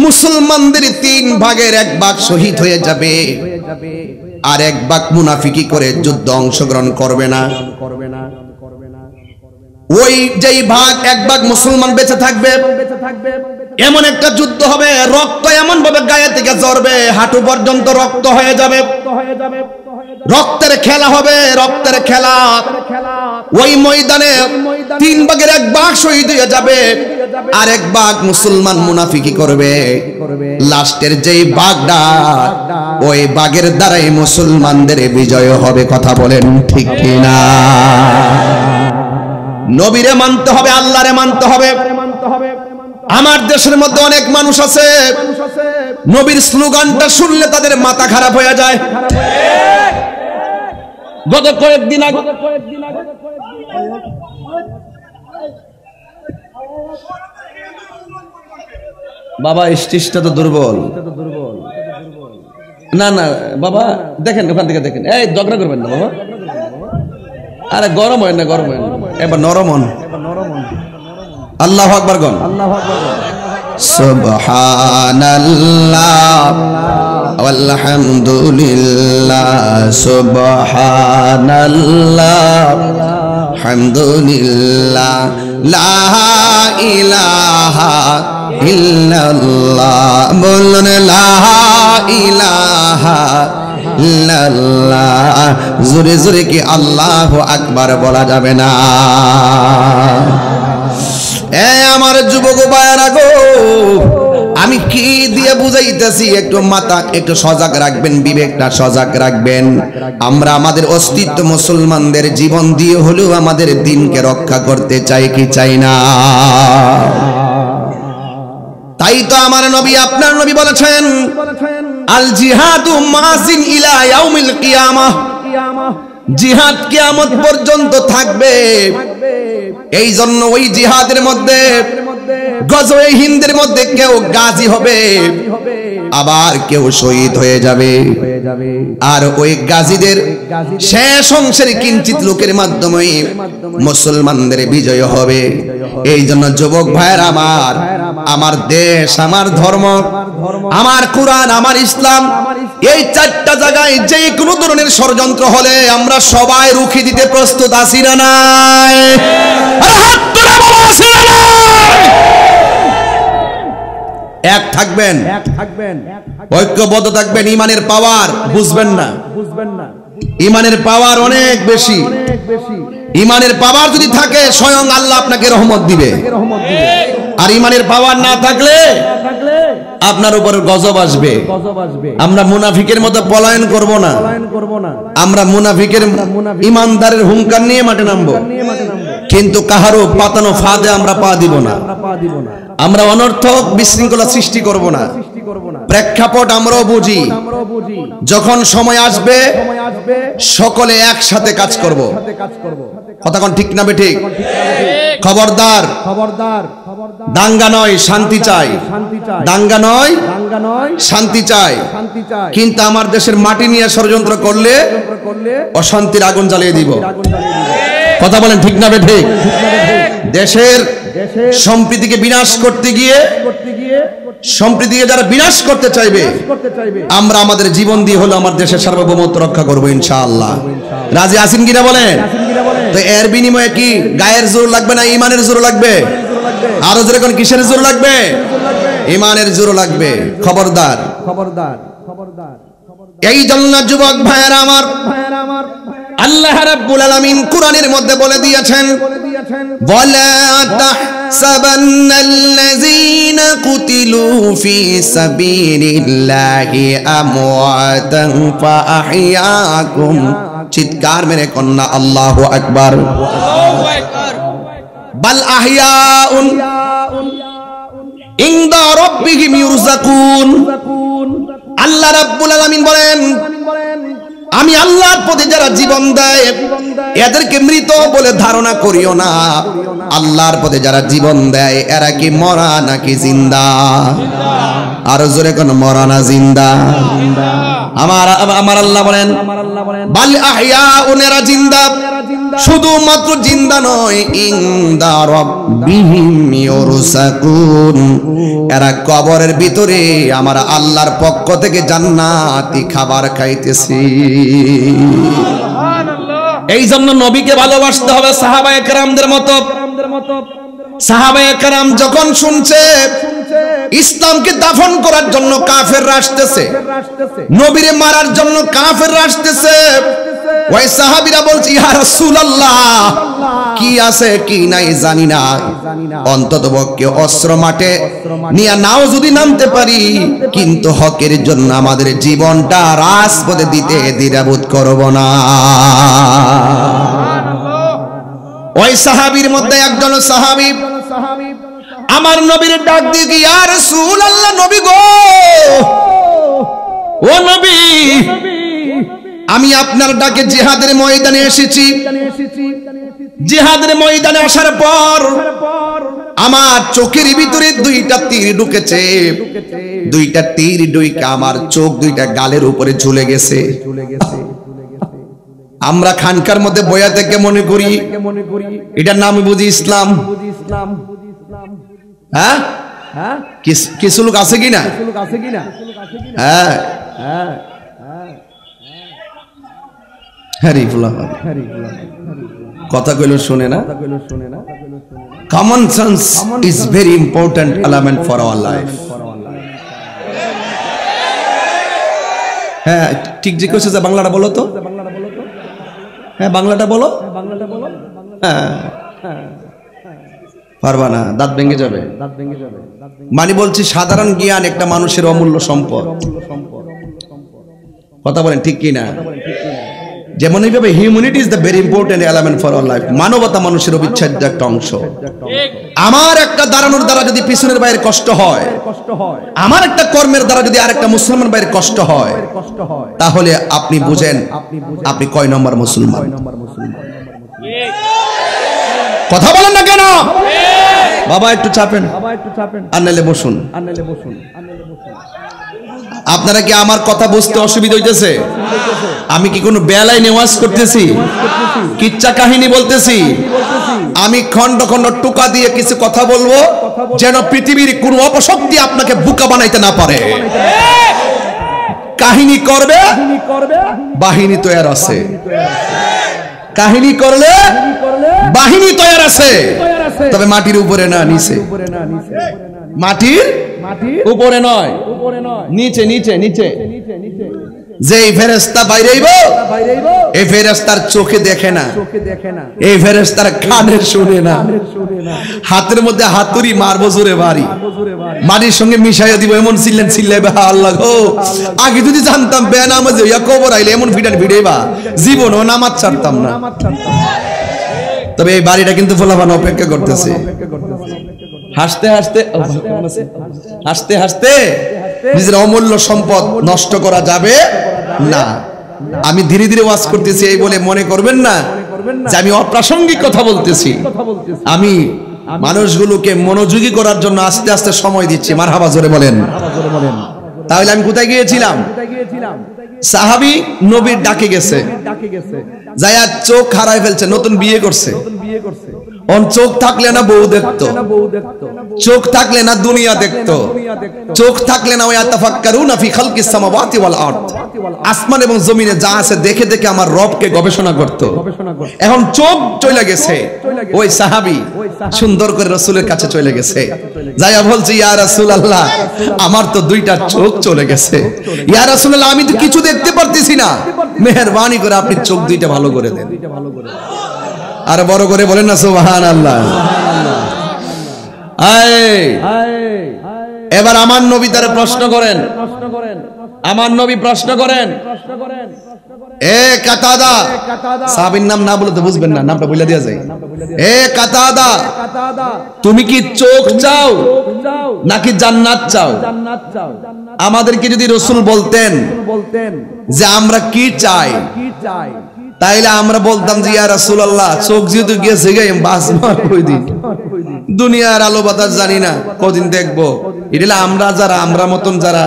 মুসলমানদের 3 ভাগের 1 ভাগ শহীদ হয়ে যাবে, আর 1 ভাগ মুনাফিকি করে যুদ্ধ অংশগ্রহণ করবে না। ওই যেই ভাগ 1 ভাগ মুসলমান বেঁচে থাকবে, এমন একটা যুদ্ধ হবে, রক্ত এমন ভাবে গায়ে থেকে ঝরবে, হাঁটু পর্যন্ত রক্ত হয়ে যাবে। রক্তের খেলা হবে, রক্তের খেলা। ওই ময়দানে 3 ভাগের 1 ভাগ শহীদ হয়ে যাবে, আর 1 ভাগ মুসলমান মুনাফিকি করবে। লাস্টের যেই ভাগটা, ওই ভাগের দ্বারাই মুসলমানদের বিজয় হবে। কথা বলেন ঠিক কিনা? নবীরে মানতে হবে, আল্লাহরে মানতে হবে। আমার দেশের মধ্যে অনেক মানুষ আছে, নবীর স্লোগানটা শুনলে তাদের মাথা খারাপ হয়ে যায়। গত কয়েকদিন আগে বাবা, স্টিজটা তো দুর্বল। না না বাবা, দেখেন ওখান থেকে দেখেন, এই ঝগড়া করবেন না বাবা। আরে গরম হয় না, গরম হয় না, এবার নরম হন। আল্লাহু আকবার গন। সুবহানাল্লাহ আলহামদুলিল্লাহ, সুবহানাল্লাহ আলহামদুলিল্লাহ, লা ইলাহা ইল্লাল্লাহ। বলুন লা ইলাহা ইল্লাল্লাহ। জোরে জোরে কি আল্লাহু আকবার বলা যাবে না? আমার যুবক ভাইয়েরা গো, আমি কি দিয়ে বুঝাইতেছি, একটু মাথা একটু সজাগ রাখবেন, বিবেকটা সজাগ রাখবেন। আমরা আমাদের অস্তিত্ব মুসলমানদের জীবন দিয়ে হলেও আমাদের দিনকে রক্ষা করতে চাই কি চাই না? তাই তো আমার নবী, আপনার নবী বলেছেন, আল জিহাদু মাসিন ইলা ইয়াউমিল কিয়ামাহ। জিহাদ কিয়ামত পর্যন্ত থাকবে। এই জন্য ওই জিহাদের মধ্যে, গজওয়ে হিন্দের মধ্যে কেউ গাজী হবে, আবার কেউ শহীদ হয়ে যাবে। আর ওই গাজীদের শেষ অংশের কিঞ্চিত লোকের মাধ্যমে মুসলমানদের বিজয় হবে। এই জন্য যুবক ভাইয়েরা আমার, আমার দেশ, আমার ধর্ম, আমার কোরআন, আমার ইসলাম, এই 4টা জায়গায় যে কোনো ধরনের ষড়যন্ত্র হলে আমরা সবাই রুখে দিতে প্রস্তুত আছি না নাই? এক থাকবেন, ঐক্যবদ্ধ থাকবেন। ইমানের পাওয়ার বুঝবেন না, ইমানের পাওয়ার অনেক বেশি। ইমানের পাওয়ার যদি থাকে, স্বয়ং আল্লাহ আপনাকে রহমত দিবে। আর ইমানের পাওয়ার না থাকলে আপনার উপর গজব আসবে। আমরা মুনাফিকের মতো পলায়ন করব না, আমরা মুনাফিকের ইমানদারের হুঙ্কার নিয়ে মাঠে নামবো, কিন্তু কাহারও পাতানো ফাঁদে আমরা পা দিব না। আমরা অনর্থক বিশৃঙ্খলা সৃষ্টি করব না। প্রেক্ষাপট আমরাও বুঝি, যখন সময় আসবে সকলে একসাথে কাজ করব। কথা কোন ঠিক না বেঠিক? খবরদার, দাঙ্গা নয় শান্তি চাই, দাঙ্গা নয় শান্তি চাই। কিন্তু আমার দেশের মাটি নিয়ে ষড়যন্ত্র করলে অশান্তির আগুন জ্বালিয়ে দিব। কথা বলেন ঠিক না বেঠিক? দেশের সম্প্রীতিকে বিনাশ করতে গিয়ে, সম্প্রীতিকে যারা বিনাশ করতে চাইবে, আমরা আমাদের জীবন দিয়ে হলো আমার দেশের সার্বভৌমত্ব রক্ষা করবো ইনশাআল্লাহ। রাজি আছেন কিনা বলেন? তো এর বিনিময়ে কি গায়ের জোর লাগবে না ইমানের জোর লাগবে? আরো জোরে কোন কিসের জোর লাগবে? ঈমানের জোর লাগবে। খবরদার, এই জন্য যুবক ভাইয়েরা আমার, আল্লাহ রাব্বুল আলামিন কোরআনের মধ্যে বলে দিয়েছেন, ওয়ালা তাহসাবান্নাল্লাযীনা কুতিলু ফী সাবিলিল্লাহি আমওয়াতান ফাআহইয়াকুম। চিৎকার মেরে কন্যা আল্লাহু আকবার। বাল আহইয়াউন ইনদা রাব্বিহিম ইরযাকুন। আল্লাহ রাব্বুল আলামিন বলেন, আমি আল্লাহর পথে যারা জীবন দেয় এদেরকে মৃত বলে ধারণা করিও না। আল্লাহর পথে যারা জীবন দেয় এরা কি মরা নাকি জিন্দা? আরো জোরে কোন মরা না জিন্দা? আমার আল্লাহ বলেন, বাল আহইয়াউন, এরা জিন্দা, শুধুমাত্র জিন্দা নয়, ইনদা রাব্বিহিম ইরযাকুন, এরা কবরের ভিতরে আমার আল্লাহর পক্ষ থেকে জান্নাতি খাবার খাইতেছে। এই জন্য নবীকে ভালোবাসতে হবে সাহাবায়ে কেরামদের মতো। সাহাবায়ে কেরাম যখন শুনছে ইসলামকে দাফন করার জন্য কাফেররা আসতেছে, নবীরে মারার জন্য কাফেররা আসতেছে, ওই সাহাবীরা বলছে, ইয়া রাসূলুল্লাহ, কি আছে কি নাই জানি না, অন্ততপক্ষে অস্ত্র মাঠে নিয়ে নাও যদি নামতে পারি, কিন্তু হকের জন্য আমাদের জীবনটা রাজপথে দিতে দ্বিধাবোধ করব না। ওই সাহাবীর মধ্যে একজন সাহাবী আমার নবীর ডাক দিয়ে, ইয়া রাসূলুল্লাহ, নবী গো, ও নবী, আমি আপনার ডাকে জিহাদের ময়দানে এসেছি। জিহাদের ময়দানে আসার পর আমার চোখের ভিতরে দুইটা তীর ঢুকেছে। দুইটা তীর ঢুকে আমার চোখ দুইটা গালের উপরে ঝুলে গেছে। আমরা খানকার মধ্যে বয়া থেকে মনে করি এটার নাম বুঝি ইসলাম। হ্যাঁ, কিছু লোক আছে কিনা? হ্যাঁ, কথা কইল শুনে না। Common sense is very important element for our life. হ্যাঁ, ঠিক যে কইছে, বাংলাটা বলো তো। হ্যাঁ, বাংলাটা বলো। হ্যাঁ, পারবা না, দাঁত ভেঙে যাবে। মানে বলছি, সাধারণ জ্ঞান একটা মানুষের অমূল্য সম্পদ। কথা বলেন ঠিক কি না? যেমন এইভাবে humanity is the very important element for our life. মানবতা মানুষের অবিচ্ছেদ্য একটা অংশ। আমার একটা দাঁড়ানোর দ্বারা যদি পিছনের বাইরে কষ্ট হয়, আমার একটা কর্মের দ্বারা যদি আরেকটা মুসলমান বাইরে কষ্ট হয়, তাহলে আপনি বুঝেন আপনি কয় নম্বর মুসলমান। কথা বলেন না কেন? বাবা একটু চাপেন, আর নাইলে বসুন। আপনারা কি আমার কথা বুঝতে অসুবিধা হইতেছে? আমি কি কোনো বেলায় নেওয়াজ করতেছি, কিচ্ছা কাহিনী বলতেছি? আমি খন্ড খন্ড টুকা দিয়ে কিছু কথা বলবো যেন পৃথিবীর কোনো অপশক্তি আপনাকে বোকা বানাইতে না পারে। কাহিনী করবে, বাহিনী তৈরি আছে। কাহিনী করলে বাহিনী তৈরি আছে, তবে মাটির উপরে না, নিচে। মাটির উপরে নয়, নিচে নিচে নিচে। যে ফেরেশতা বাইরে আইব, এই ফেরেশতার চোখে দেখে না, এই ফেরেশতার কানে শুনে না। হাতের মধ্যে হাতুড়ি মারবো জোরে বাড়ি, মাটির সঙ্গে মিশাইয়া দিব, এমন চিল্লেন চিল্লাইবে আল্লাহ গো। আগে যদি জানতাম বেনামাজি হইয়া কবর আইলে এমন ভিটান ভিড়াইবা, জীবনও নামাজ ছাড়তাম না। তবে এই বাড়িটা কিন্তু ফলাফল অপেক্ষা করতেছে। হাসতে হাসতে হাসতে হাসতে নিজের অমূল্য সম্পদ নষ্ট করা যাবে না। আমি ধীরে ধীরে ওয়াজ করতেছি এই বলে মনে করবেন না যে আমি অপ্রাসঙ্গিক কথা বলতেছি। আমি মানুষগুলোকে মনোযোগী করার জন্য আস্তে আস্তে সময় দিচ্ছি। মারহাবা জোরে বলেন। তাহলে আমি কোথায় গিয়েছিলাম? সাহাবী নবীর ডাকে গেছে, যায়া চোখ হারায় ফেলছে, নতুন বিয়ে করছে। চোখ থাকলে না বউ দেখতো, চোখ থাকলে না দুনিয়া দেখতো, চোখ থাকলে না ইয়াতাফাক্কারুনা ফি খালকিস সামাওয়াতি ওয়াল আরদ, আসমান এবং জমিনে যা আছে দেখে দেখে আমার রবকে গবেষণা করত। এখন চোখ চলে গেছে, ওই সাহাবী সুন্দর করে রাসূলের কাছে চলে গেছে, যাইয়া বলছে ইয়া রাসূলুল্লাহ আমার তো দুইটা চোখ চলে গেছে, ইয়া রাসূলুল্লাহ আমি তো কিছু দেখতে পারতেছি না, মেহেরবানি করে আপনি চোখ দুইটা ভালো করে দেন। আর বড় করে বলেন না সুবহানাল্লাহ। এবার আমার নবী তারে প্রশ্ন করেন, আমার নবী প্রশ্ন করেন, এ কাতাদা, সাহাবীর নাম না বলে তো বুঝবেন না, নামটা বলে দেয়া যায়। এ কাতাদা তুমি কি চোখ চাও নাকি জান্নাত চাও? আমাদেরকে যদি রাসূল বলতেন যে আমরা কি চাই, তাইলে আমরা বলতাম যে ইয়া রাসূলুল্লাহ চোখ যেহেতু গেছে গে বাঁচবো কয়দিন, দুনিয়ার আলো বাতাস জানি না কদিন দেখবো, এটা আমরা যারা আমরা মতন যারা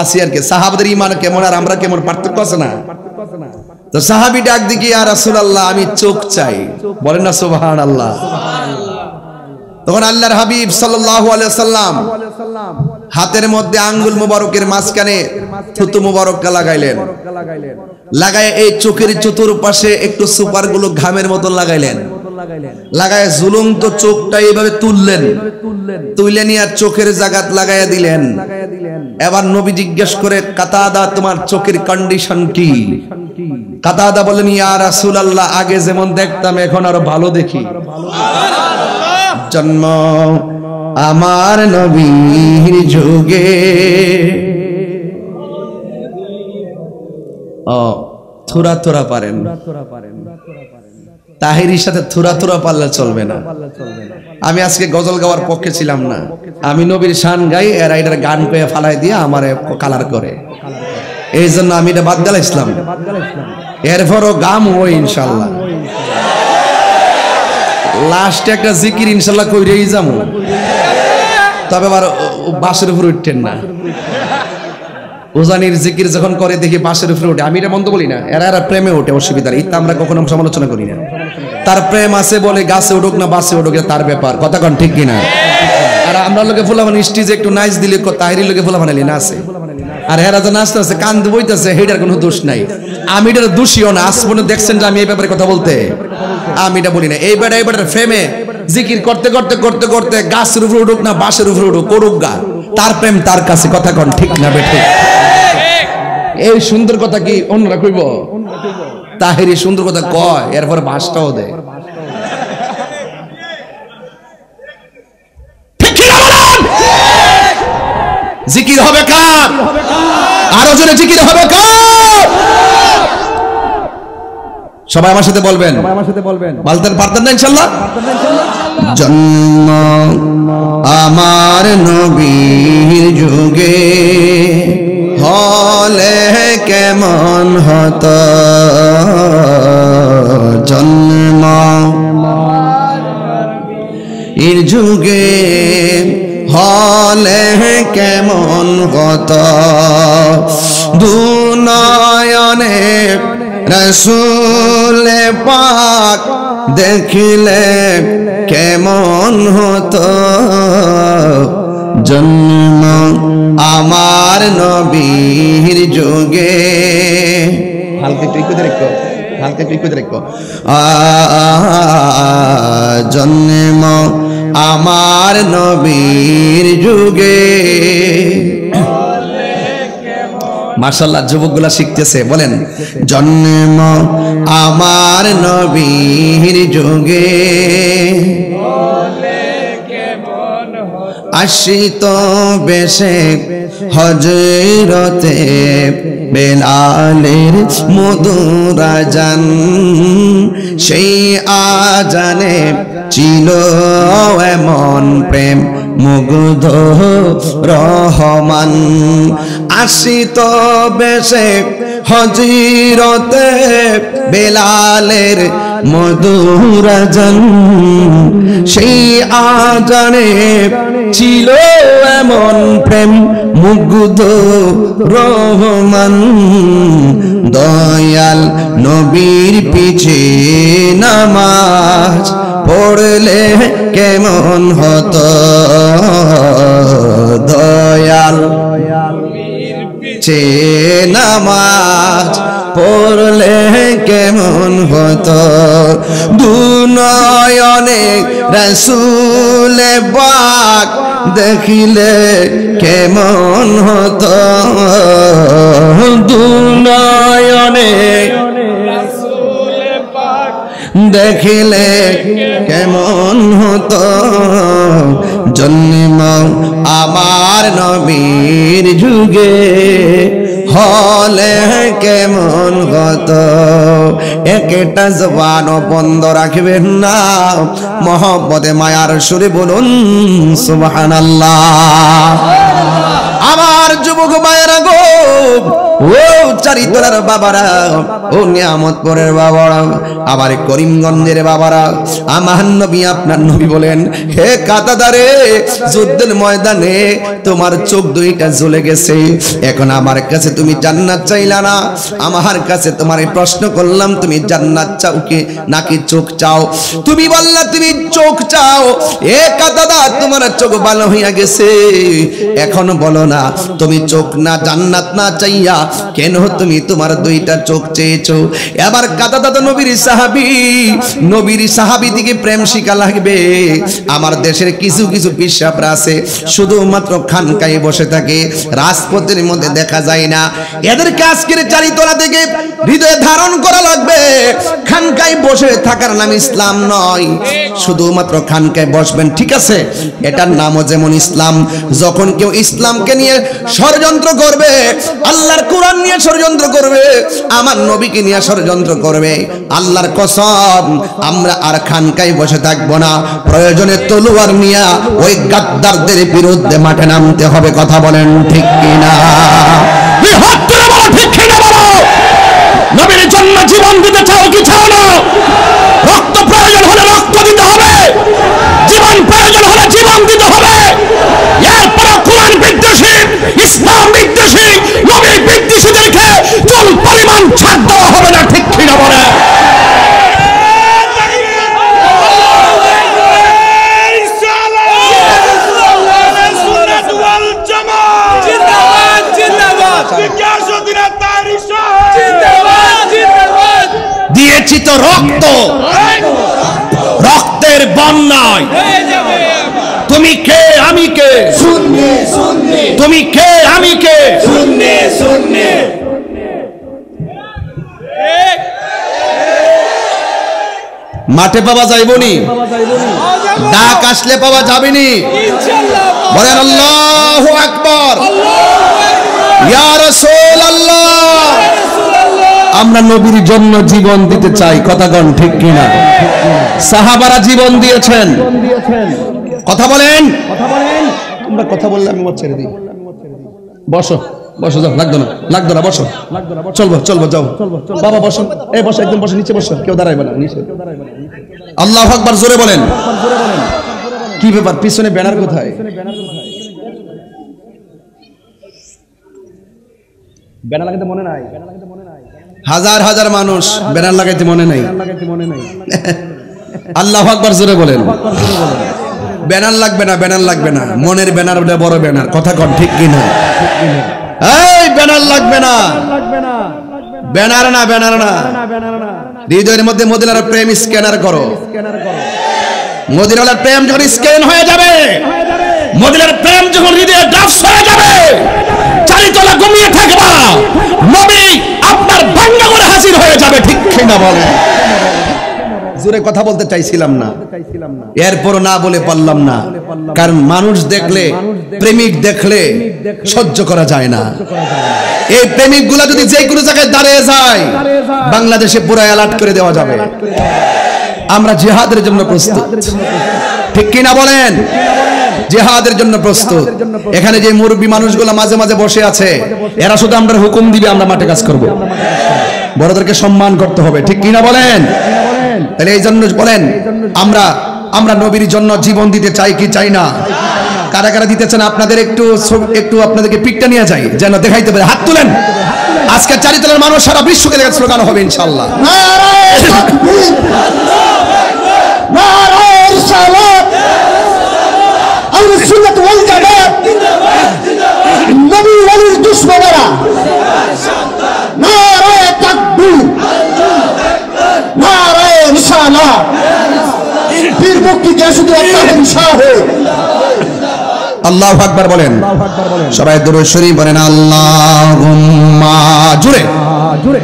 আছি আর কি, সাহাবাদের ঈমান কেমন আর আমরা কেমন পার্থক্য আছে না? তো সাহাবী ডাক দিকে ইয়া রাসূলুল্লাহ আমি চোখ চাই, বলেন না সুবহানাল্লাহ। তখন আল্লাহর হাবিব সাল্লাল্লাহু আলাইহি ওয়াসাল্লাম হাতের মধ্যে আঙ্গুল মুবারকের মাঝখানে থুতু মুবারক লাগাইলেন, লাগায় এই চোখের চতুর্পাশে একটু সুপার গুলো ঘামের মতন লাগাইলেন, লাগায় ঝুলন্ত চোখটা এইভাবে তুললেন, তুলে নিয়ে চোখের জায়গাত লাগাইয়া দিলেন। এবার নবী জিজ্ঞেস করে কাতাদা তোমার চোখের কন্ডিশন কি? কাতাদা বলেন ইয়া রাসূলুল্লাহ আগে যেমন দেখতাম এখন আরো ভালো দেখি। জন্ম আমার নবীর যুগে, ও থোড়া থোড়া পারেন, তাহিরির সাথে থোড়া থোড়া পারলে চলবে না। আমি আজকে গজল গাওয়ার পক্ষে ছিলাম না, আমি নবীর শান গাই, এরা এটার গান পেয়ে ফালাই দিয়ে আমারে কালার করে, এই জন্য আমি এটা বাদ দিলাম ইসলাম। এরপরও গাম ওই ইনশাল্লাহ, লাস্টে একটা জিকির ইনশাল্লাহ কইরেই যাবো, তবে আবার বাসের উপর উঠতেন না। উজানির জিকির যখন করে দেখি বাসের উপরে ওঠে, আমি এটা বন্ধ বলি না, এরা প্রেমে ওঠে, অসুবিধা নেই, আমরা কখনো সমালোচনা করি না। তার প্রেম আছে বলে গাছে উঠুক না বাসে উঠুক তার ব্যাপার, কথা কন ঠিক কিনা? আর আমরা লোকে ফুলাবান স্টেজে একটু নাচ দিলে তাহিরি লোকে ফুলাবানালি নাচে, আর হেরা যে নাচতে আছে কান্দ বইতেছে, হেটার কোনো দোষ নাই। আমি এটার দোষীও না, আজ পর্যন্ত দেখছেন যে আমি এই ব্যাপারে কথা বলতে, আমি এটা বলি না। এইবার প্রেমে জিকির করতে করতে করতে করতে গাছের উপরে উঠুক না বাসের উপরে উঠুক, করুক গা, তার প্রেম তার কাছে, কথা কন ঠিক না বেঠিক? এই সুন্দর কথা কি অন্যরা কইব? তাহিরি সুন্দর কথা কয়, এরপরে বাসটাও দেয়। জিকির হবে কার? আরো জোরে জিকির হবে কার? সবাই আমার সাথে বলবেন, বলতেন পারতেন না ইনশাআল্লাহ? জন্ম আমার নবীর যুগে হলে কেমন হতো, জন্ম এর যুগে হলে কেমন হতো, দুনয়নে রাসূল পাক দেখিলে কেমন হতো, জন্ম আমার নবীর যুগে। হালকা একটু দেখো, হালকা একটু দেখো, জন্ম আমার নবীর যুগে। মাশাআল্লাহ যুবকগুলা শিখতেছে, বলেন জন্ম আমার নবীর যুগে, আশিত বেশে হযরতে বেলালের মধুর আযান, সেই আযানে ছিল এমন প্রেম মুগ্ধ রহমান, আশিত বেশে হযরতে বেলালের মধুর আযান, সেই আযানে ছিল এমন প্রেম মুগ্ধ রহমান, দয়াল নবীর পিছে নামাজ পড়লে কেমন হতো দয়াল চে নামাজ পড়লে কেমন হতো দুনয়নে রাসূল পাক দেখিলে কেমন হতো দুনয়নে দেখিলে কেমন হতো জন্ম আমার নবীর যুগে হলে কেমন হতো একটা জবানও বন্ধ রাখবেন না মহব্বতে মায়ার সুরে বলুন সুবহানাল্লাহ আমার যুবক ভাইয়েরা গো ও চারিতলার বাবারা ও নিয়ামতপুরের বাবারা আবার করিমগঞ্জের বাবারা আমার নবী আপনার নবী বলেন হে কাতাদারে যুদ্ধের ময়দানে তোমার চোখ দুইটা জ্বলে গেছে এখন আমার কাছে তুমি জান্নাত চাইলা না আমার কাছে তোমার প্রশ্ন করলাম তুমি জান্নাত চাও কি নাকি চোখ চাও তুমি বললা তুমি চোখ চাও এ কাতাদা তোমার চোখ ভালো হইয়া গেছে এখন বলো না তুমি চোখ না জান্নাত না চাইয়া কেন তুমি তোমার দুইটা চোখ চেয়েছো এবার কাতাদা তো নবীর সাহাবী দিকে প্রেম শিখা লাগবে আমার দেশের কিছু কিছু পিসাবরা আছে শুধুমাত্র খানকায় বসে থাকে রাজপথের মধ্যে দেখা যায় না এদেরকে আজকের চারিতলা থেকে হৃদয়ে ধারণ করা লাগবে খানকায় বসে থাকার নাম ইসলাম নয় শুধুমাত্র খানকায় বসবেন ঠিক আছে এটার নামও যেমন ইসলাম যখন কেউ ইসলামকে নিয়ে ষড়যন্ত্র করবে আল্লাহর কোরআন নিয়ে ষড়যন্ত্র করবে আমার নবীকে নিয়ে ষড়যন্ত্র করবে আল্লাহর কসম আমরা আর খানকায় বসে থাকবো না প্রয়োজনে তলোয়ার নিয়ে ওই গাদ্দারদের বিরুদ্ধে মাঠে নামতে হবে কথা বলেন ঠিক কিনা ঠিক কিনা বলো নবীর জন্য জীবন দিতে চাও কি চাও না রক্ত প্রয়োজন হলে রক্ত দিতে হবে জীবন প্রয়োজন হলে জীবন দিতে হবে এরপর কোরআন বিদ্বেষী ইসলাম বিদ্বেষী নবী বিদ্বেষীদেরকে চুল পরিমাণ ছাড় দেওয়া হবে না ঠিক কিনা বলে দিয়েছি তো রক্ত রক্তের বন্যায় তুমি কে আমি কে তুমি কে আমি কে মাঠে পাওয়া যাইবনি ডাক আসলে পাওয়া যাবেনি বলেন আল্লাহু আকবার ইয়া রাসূলুল্লাহ আমরা নবীর জন্য জীবন দিতে চাই কথা কোন ঠিক কিনা সাহাবারা জীবন দিয়েছেন কথা বলেন তোমরা কথা বললে আমি মত ছেড়ে দিই বসো বসো যাও লাগতো না বসো চলবো যাও বাবা বসো এই বসো একদম বসো নিচে বসো কেউ দাঁড়াইবে না নিচে আল্লাহু আকবার জোরে বলেন কি ব্যাপার পিছনে ব্যানার কোথায় ব্যানার লাগাতে মনে নাই হাজার হাজার মানুষ ব্যানার লাগাইতে মনে নাই আল্লাহু আকবার জোরে বলেন ব্যানার লাগবে না মনের ব্যানার বড় ব্যানার কথা কোন ঠিক কিনা এই ব্যানার লাগবে না ব্যানার না হৃদয়ের মধ্যে মদিনার প্রেম স্ক্যানার করো মদিনার প্রেম যখন স্ক্যান হয়ে যাবে মদিনার প্রেম যখন হৃদয়ে ড্রাফট হয়ে যাবে চারিতলা ঘুমিয়ে থাকবা নবী আপনার ভাঙ্গা করে হাজির হয়ে যাবে ঠিক কিনা বলে জোরে কথা বলতে চাইছিলাম না এরপর না বলে পারলাম না কারণ মানুষ দেখলে প্রেমিক দেখলে সহ্য করা যায় না এই প্রেমিকগুলা যদি যে কোনো জায়গায় দাঁড়িয়ে যায় বাংলাদেশে পুরো অ্যালার্ট করে দেওয়া যাবে আমরা জিহাদের জন্য প্রস্তুত ঠিক কিনা বলেন জিহাদের জন্য প্রস্তুত এখানে যে মুরব্বী মানুষগুলো মাঝে মাঝে বসে আছে এরা শুধু আমরা হুকুম দিবে আমরা মাঠে কাজ করব বড়দেরকে সম্মান করতে হবে ঠিক কিনা বলেন তাহলে এই জন্য বলেন আমরা নবীর জন্য জীবন দিতে চাই কি চাই না কারা কারা দিতে চান আপনাদের একটু আপনাদেরকে পিকটা নিয়ে যাই যেন দেখাইতে পারে হাত তুলেন আজকে চারিতলার মানুষ সারা বিশ্বকে স্লোগান হবে ইনশাআল্লাহ না, পীর মুক্তি কে শুধু আল্লাহর শাহে। আল্লাহু আকবার বলেন, সবাই দুরূদ শরীফ বলেন আল্লাহুম্মা জুড়ে জুড়ে।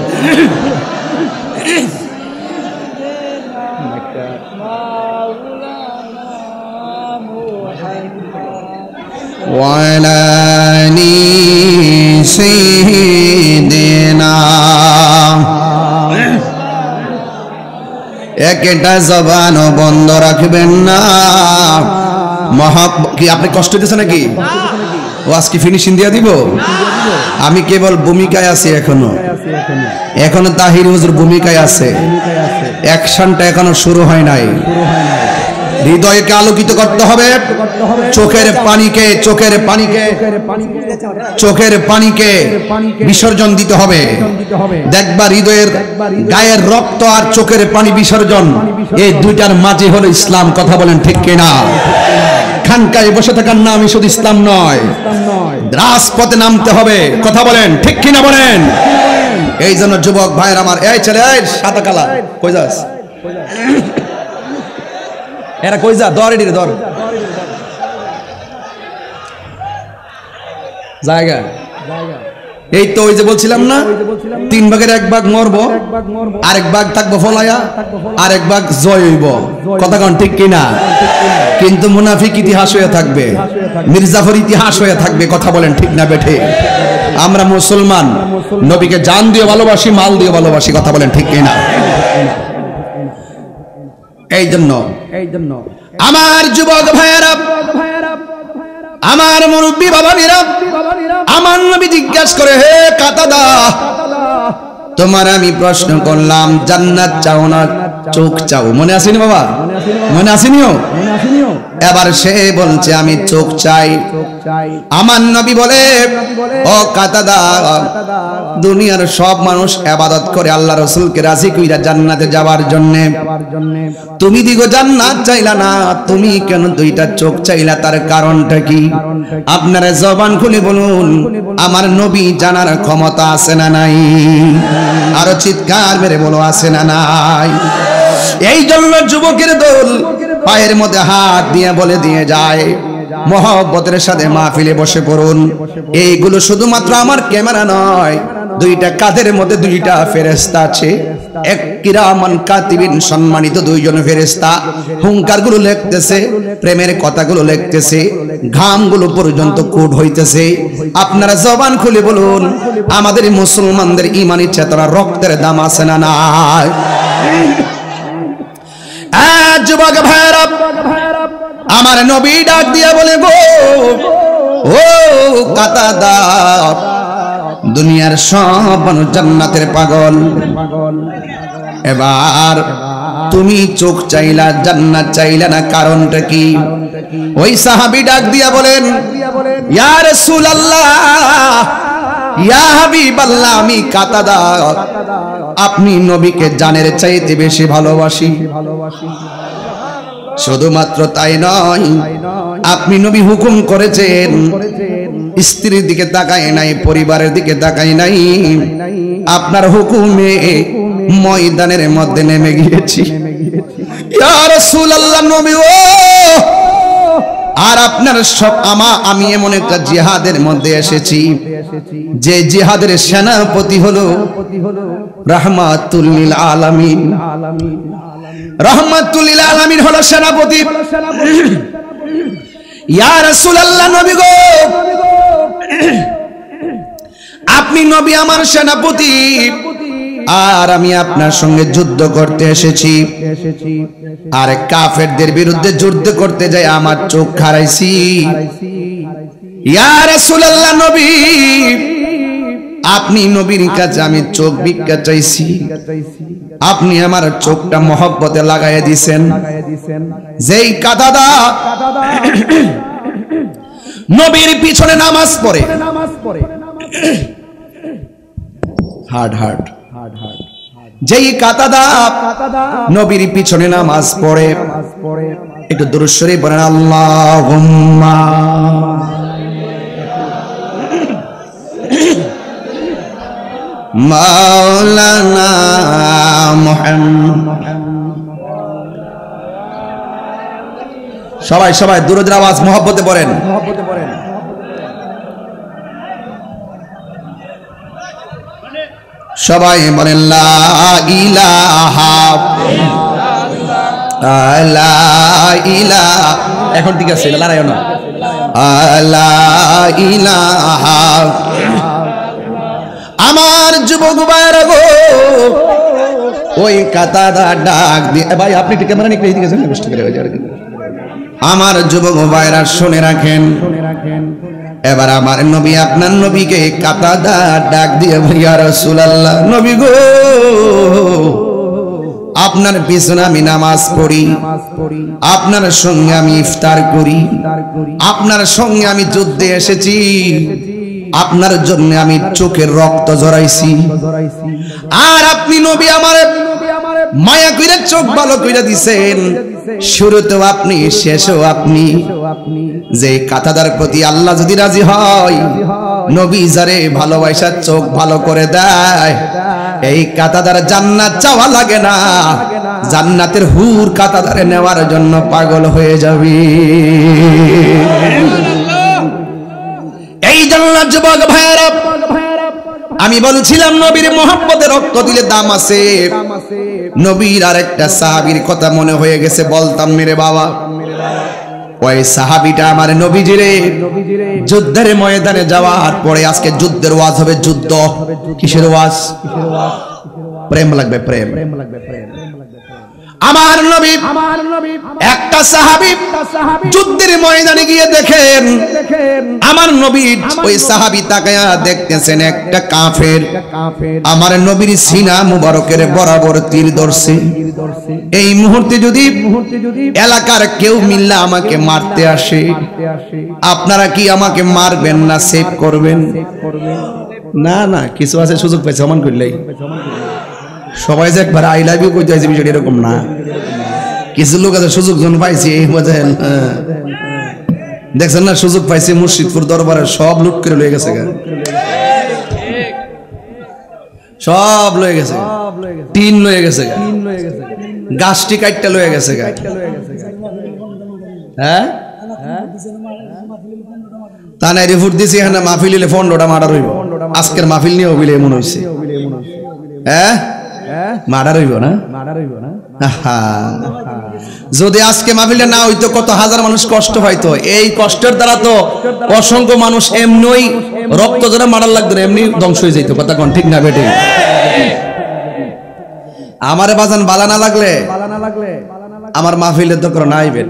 ওয়ালা আলি সাইয়্যিদিনা। একটা জবানও বন্ধ রাখবেন না। কি আপনি কষ্ট দিচ্ছেন নাকি? ও আজকে ফিনিশিং দিয়ে দিব। আমি কেবল ভূমিকায় আছি, এখনো তাহির হুজুর ভূমিকায় আছে, অ্যাকশনটা এখনো শুরু হয় নাই। হৃদয়কে আলোকিত করতে হবে, চোখের পানিকে বিসর্জন দিতে হবে। দেখবা হৃদয়ের গায়ের রক্ত আর চোখের পানি বিসর্জন, এই দুইটার মাঝে হলো ইসলাম। কথা বলেন ঠিক কিনা? খানকায় বসে থাকার নামই শুধু ইসলাম নয়, রাজপথে নামতে হবে। কথা বলেন ঠিক কিনা বলেন? এই জন্য যুবক ভাইয়ের আমার, এই ছেলে সাদা কালা কই যাস, এরা কই যা, ধর এটি ধর জায়গা। এই তো ওই যে বলছিলাম না, 3 ভাগের 1 ভাগ মরবো, আরেক ভাগ থাকবো ফলায়া, আরেক ভাগ জয় হইব। কথা কোন ঠিক কিনা? কিন্তু মুনাফিক ইতিহাস হয়ে থাকবে, মির্জাফর ইতিহাস হয়ে থাকবে। কথা বলেন ঠিক না বেঠে? আমরা মুসলমান, নবীকে জান দিয়ে ভালোবাসি, মাল দিয়ে ভালোবাসি। কথা বলেন ঠিক কিনা? এই জন্য আমার যুবক ভাইয়েরা, আমার মুরব্বী বাবারা, আমার নবী জিজ্ঞাসা করে, হে কাতাদা, তোমার আমি প্রশ্ন করলাম জান্নাত চাও না চোখ চাও? মনে আসেনি বাবা? মনে আসেনিও? এবার সে বলছে আমি চোখ চাই। আমার নবী বলে, ও কাতাদা, দুনিয়ার সব মানুষ ইবাদত করে আল্লাহ রাসূলকে রাজি কইরা জান্নাতে যাওয়ার জন্য, তুমি দিগো জান্নাত চাইলা না, তুমি কেন দুইটা চোখ চাইলা? তার কারণটা কি? আপনারা জবান খুলে বলুন, আমার নবী জানার ক্ষমতা আছে না নাই? আরো চিৎকার মেরে বলো, আছে না নাই? এই জন্য যুবকের দল পায়ের মধ্যে হাত দিয়ে বলে দিয়ে যায়, মহব্বতের সাথে মাহফিলে বসে পড়ুন। এইগুলো শুধুমাত্র আমার ক্যামেরা নয়, দুইটা কাঁধের মধ্যে দুইটা ফেরেশতা আছে, এক কিরামান কাতিবিন, সম্মানিত দুইজন ফেরেশতা। হুঙ্কারগুলো লিখতেছে, প্রেমের কথাগুলো লিখতেছে, ঘামগুলো পর্যন্ত কোট হইতেছে। আপনারা জবান খুলে বলুন, আমাদের মুসলমানদের ঈমানি চেতনা, রক্তের দাম আছে না নাই? যুবক ভাইরা, আমার নবী ডাক দিয়া বলে, গো ও কাতাদা, দুনিয়ার সব মানুষ জান্নাতের পাগল, এবার তুমি চোখ চাইলা, জান্নাত চাইলা না, কারণটা কি? ওই সাহাবী ডাক দিয়া বলেন, ইয়া রাসূলুল্লাহ, ইয়া হাবিবাল্লাহ, আমি কাতাদা, আপনি নবীকে জানের চাইতে বেশি ভালোবাসি। শুধুমাত্র তাই নয়, আপনি নবী হুকুম করেছেন, স্ত্রীর দিকে তাকায় নাই, পরিবারের দিকে তাকায় নাই, আপনার হুকুমে ময়দানের মধ্যে নেমে গিয়েছি। ইয়া রাসূলুল্লাহ, নবী ও, আর আপনার সব আমি এমন একটা জিহাদের মধ্যে এসেছি, যে জিহাদের সেনাপতি হলো রাহমাতুল লিল আলামিন। রাহমাতুল লিল আলামিন হলো সেনাপতি। ইয়া রাসূলুল্লাহ, নবী গো, আপনি নবী আমার সেনাপতি, আর আমি আপনার সঙ্গে যুদ্ধ করতে এসেছি, আর কাফেরদের বিরুদ্ধে যুদ্ধ করতে যাই আমার চোখ হারাইছি। ইয়া রাসূলুল্লাহ, নবী, আপনি নবীর কাছে আমি চোখ ভিক্ষা চাইছি, আপনি আমার চোখটা মহব্বতে লাগাইয়া দিছেন। যেই কাতাদা নবীর পিছনে নামাজ পড়ে, হার্ড হার্ড, যেই কাতাদা নবীর পিছনে নামাজ পড়ে, একটু দুরূদ শরীফ পড়েন, আল্লাহুম্মা মাওলানা মুহাম্মদ সবাই সবাই দুরূদের আওয়াজ মহব্বতে পড়েন। সবাই বলেন লা ইলাহা লা ইলাহা। এখন ঠিক আছে, লড়াইও না। লা ইলাহা। আমার যুবক ভাইরা গো, ওই কাতাদা ডাক দিয়ে, ভাই আপনি ঠিক ক্যামেরা নিয়ে এদিকে যান, কষ্ট করে হয়ে যাবে। আমার যুবক ভাইরা শুনে রাখেন, এবার আমার নবী আপনার নবীকে কাতাদা ডাক দিয়ে ইয়া রাসূলুল্লাহ, নবী গো আপনার পিছনে আমি নামাজ পড়ি, আপনার সঙ্গে আমি ইফতার করি, আপনার সঙ্গে আমি যুদ্ধে এসেছি, আপনার জন্য আমি চোখের রক্ত ঝরাইছি, আর আপনি নবী আমার মায়া কইরা চোখ ভালো কইরা দিছেন। শুরুতেও আপনি, শেষেও আপনি। যে কাতাদার প্রতি আল্লাহ যদি রাজি হয়, নবী যারে ভালোবাসা চোখ ভালো করে দেয়, এই কাতাদার জান্নাত চাওয়া লাগে না, জান্নাতের হুর কাতাদারে নেওয়ার জন্য পাগল হয়ে যাবে। এই জান্নাত যুবক ভাইরা, আমি বলছিলাম নবীর মহব্বতে রক্ত দিলে দাম আছে। নবীর আর একটা সাহাবীর কথা মনে হয়ে গেছে, বলতাম মেরে বাবা। ওই সাহাবীটা আমার নবীজিরে যুদ্ধের ময়দানে যাওয়ার পরে, আজকে যুদ্ধের ওয়াজ হবে। যুদ্ধ কিসের ওয়াজ? প্রেম লাগবে, প্রেম। আমার নবী একটা সাহাবী যুদ্ধের ময়দানে গিয়ে দেখেন, আমার নবী ওই সাহাবী তাকায়া দেখতেছেন একটা কাফের আমার নবীর সিনা মুবারকের বরাবর তীর ধরছে। এই মুহূর্তে যদি এলাকার কেউ মিল্লা আমাকে মারতে আসে, আপনারা কি আমাকে মারবেন না সেভ করবেন? না না, কিছু আছে সুযোগ পাইছে সমান করলেই। সবাই যে একবার আই লাভ ইউ কইতে আছে বিষয়টা এরকম না। কিছু লোক আছে সুযোগ জন পাইছে, বুঝেন? দেখছেন না, সুযোগ পাইছে মুর্শিদপুর দরবারে সব লুট করে লয়ে গেছে, সব লয়ে গেছে, টিন লয়ে গেছে, গাছটি কাটটা লয়ে গেছে। হ্যাঁ, তা নাই রিপোর্ট দিছি, হ্যাঁ মাহফিল হইলে ফন্ডটা মার্ডার হইব। আজকের মাহফিল নিয়ে হইলে এমন হয়েছে, হ্যাঁ মার্ডার হইব না? যদি আজকে মাহফিলটা না হইতো, কত হাজার মানুষ কষ্ট পাইতো। এই কষ্টের দ্বারা তো অসংখ্য মানুষ এমনই রক্ত জোরে মার্ডার লাগতো, এমনি ধ্বংস হয়ে যেত। কথা কোন ঠিক না বেটে? আমারে বাজান বালা না লাগলে আমার মাহফিলের তো করো না আইবেন।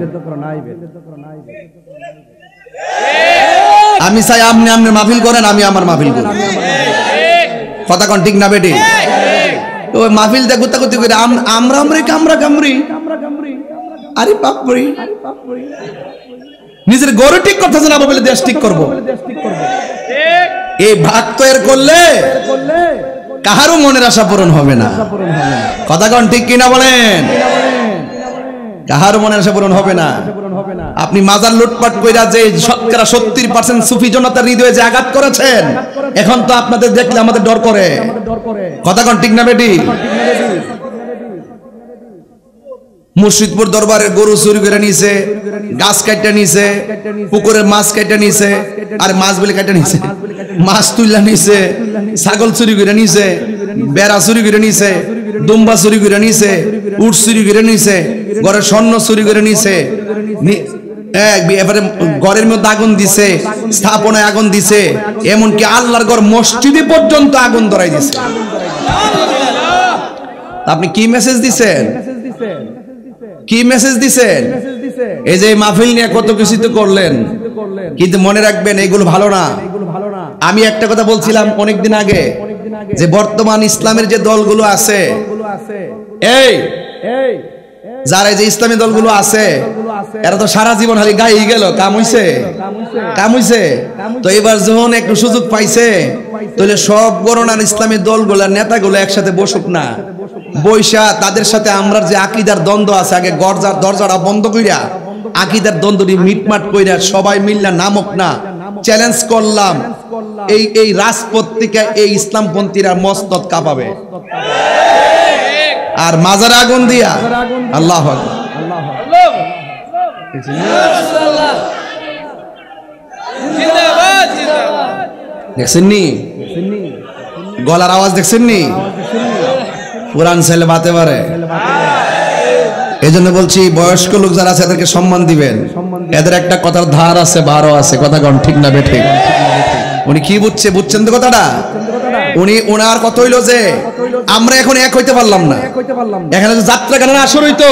আমি চাই আপনি আপনার মাহফিল করেন, আমি আমার মাহফিল করি। কথা কোন ঠিক না বেটে? ওই মাহফিল দে গুতাগুতি করে আমরা কামরা কামরি, আরে বাপরে, নিজের গরু ঠিক করতেছে না বলে দেশ ঠিক করব। এই ভাগ তো এর করলে কাহারও মনের আশা পূরণ হবে না। কথা কোন ঠিক কিনা বলেন? কাহারও মনের আশা পূরণ হবে না। আপনি মাজার লুটপাট কইরা যে শতকরা 70% সুফি জনতার হৃদয়ে যে আঘাত করেছেন, এখন তো আপনাদের দেখলে আমাদের ডর করে। কথা কোন ঠিক না বেটি? মুর্শিদপুর দরবারে গরু চুরি করে নিছে, গাছ কাটটা নিছে, পুকুরের মাছ কাটটা নিছে, আর মাছ বলে কাটটা নিছে, মাছ তুইলা নিছে, ছাগল চুরি করে নিছে, বেড়া চুরি করে নিছে, দুম্বা চুরি করে নিছে, উট চুরি করে নিছে, ঘরের স্বর্ণ চুরি করে নিছে, এবারে ঘরের মধ্যে আগুন দিছে, স্থাপনায় আগুন দিছে, এমনকি আল্লাহর ঘর মসজিদে পর্যন্ত আগুন ধরাই দিছে। আপনি কি মেসেজ দিছেন? কি মেসেজ দিছেন? এই যে মাহফিল নিয়ে কত কিছু তো করলেন, কিন্তু মনে রাখবেন এগুলো ভালো না। আমি একটা কথা বলছিলাম অনেকদিন আগে, যে বর্তমান ইসলামের যে দলগুলো আছে, এই যারা যে ইসলামী দলগুলো আছে, এরা তো সারা জীবন খালি গায়ে গেল, কাম হইছে। তো এবার যখন একটু সুযোগ পাইছে, তাহলে সব গণনার ইসলামী দলগুলোর নেতাগুলো একসাথে বসুক না, বৈশা তাদের সাথে আমরা যে আকীদার দ্বন্দ্ব আছে, আগে দরজাটা বন্ধ কইরা আকীদার দ্বন্দ্বটি মিটমাট কইরা সবাই মিল্লা নামক না, চ্যালেঞ্জ করলাম, এই রাজপথ থেকে এই ইসলামপন্থীরা মস্তদ কাঁপাবে। আর মাজারে আগুন দিয়া, আল্লাহু আকবার, দেখছেন নি গলার আওয়াজ দেখছেন নি কোরআন ছেলে বাতে পারে এই জন্য বলছি বয়স্ক লোক যারা আছে এদেরকে সম্মান দিবেন এদের একটা কথার ধার আছে বারো আছে কথা কন ঠিক না বেঠিক উনি কি বুঝছেন তো কথাটা উনি ওনার কথা হইলো যে আমরা এখন এক হইতে পারলাম না এখানে যে যাত্রা গানের আসর হইতো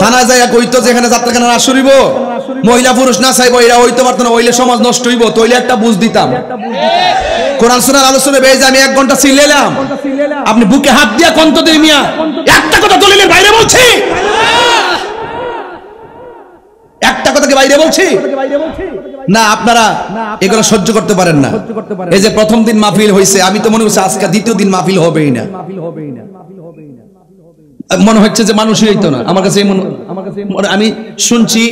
থানা যায় কইতো যে এখানে যাত্রা গানের আসর হইব মহিলা পুরুষ না চাইবো এরা হইতে পারতো না হইলে সমাজ নষ্ট হইব তইলে একটা বুঝ দিতাম কোরআন শোনার আলোচনা বেজে আমি 1 ঘন্টা চিল্লাইলাম আপনি বুকে হাত দিয়া কন্ত দেই মিয়া একটা কথা দলিলের বাইরে বলছি একটা কথাকে বাইরে বলছি না আপনারা এগুলো সহ্য করতে পারেন না এই যে প্রথম দিন মাহফিল হইছে আমি তো মনে করছি আজকে দ্বিতীয় দিন মাহফিল হবেই না মনে হচ্ছে যে মানুষই হইতো না আমার কাছে আমি শুনছি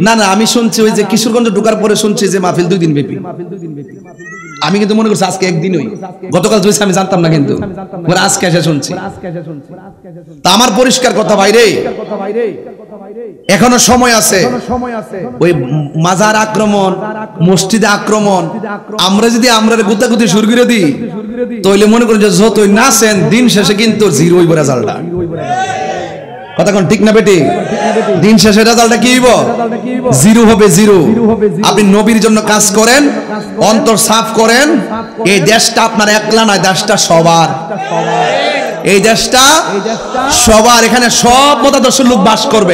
না আমি শুনছি ওই যে কিশোরগঞ্জ ঢোকার পরে শুনছি যে মাহফিল 2 দিন ব্যাপী আমি কিন্তু মনে করছি আজকে একদিনই গতকাল হইছে আমি জানতাম না কিন্তু আজকে এসে শুনছি তা আমার পরিষ্কার কথা ভাইরে এখনো সময় আছে ওই মাজার আক্রমণ মসজিদে আক্রমণ আমরা যদি আমরা গুতাগুতি শুরু করে দিই তাহলে মনে করেন যে যতই নাচেন দিন শেষে কিন্তু জিরোই রেজাল্টটা কথা কোন ঠিক না বেটি দিন শেষে রেজাল্টটা কি হইব জিরো হবে জিরো আপনি নবীর জন্য কাজ করেন অন্তর সাফ করেন এই দেশটা আপনার একলা নয় দেশটা সবার এই দেশটা সবার এখানে সব মতাদর্শের লোক বাস করবে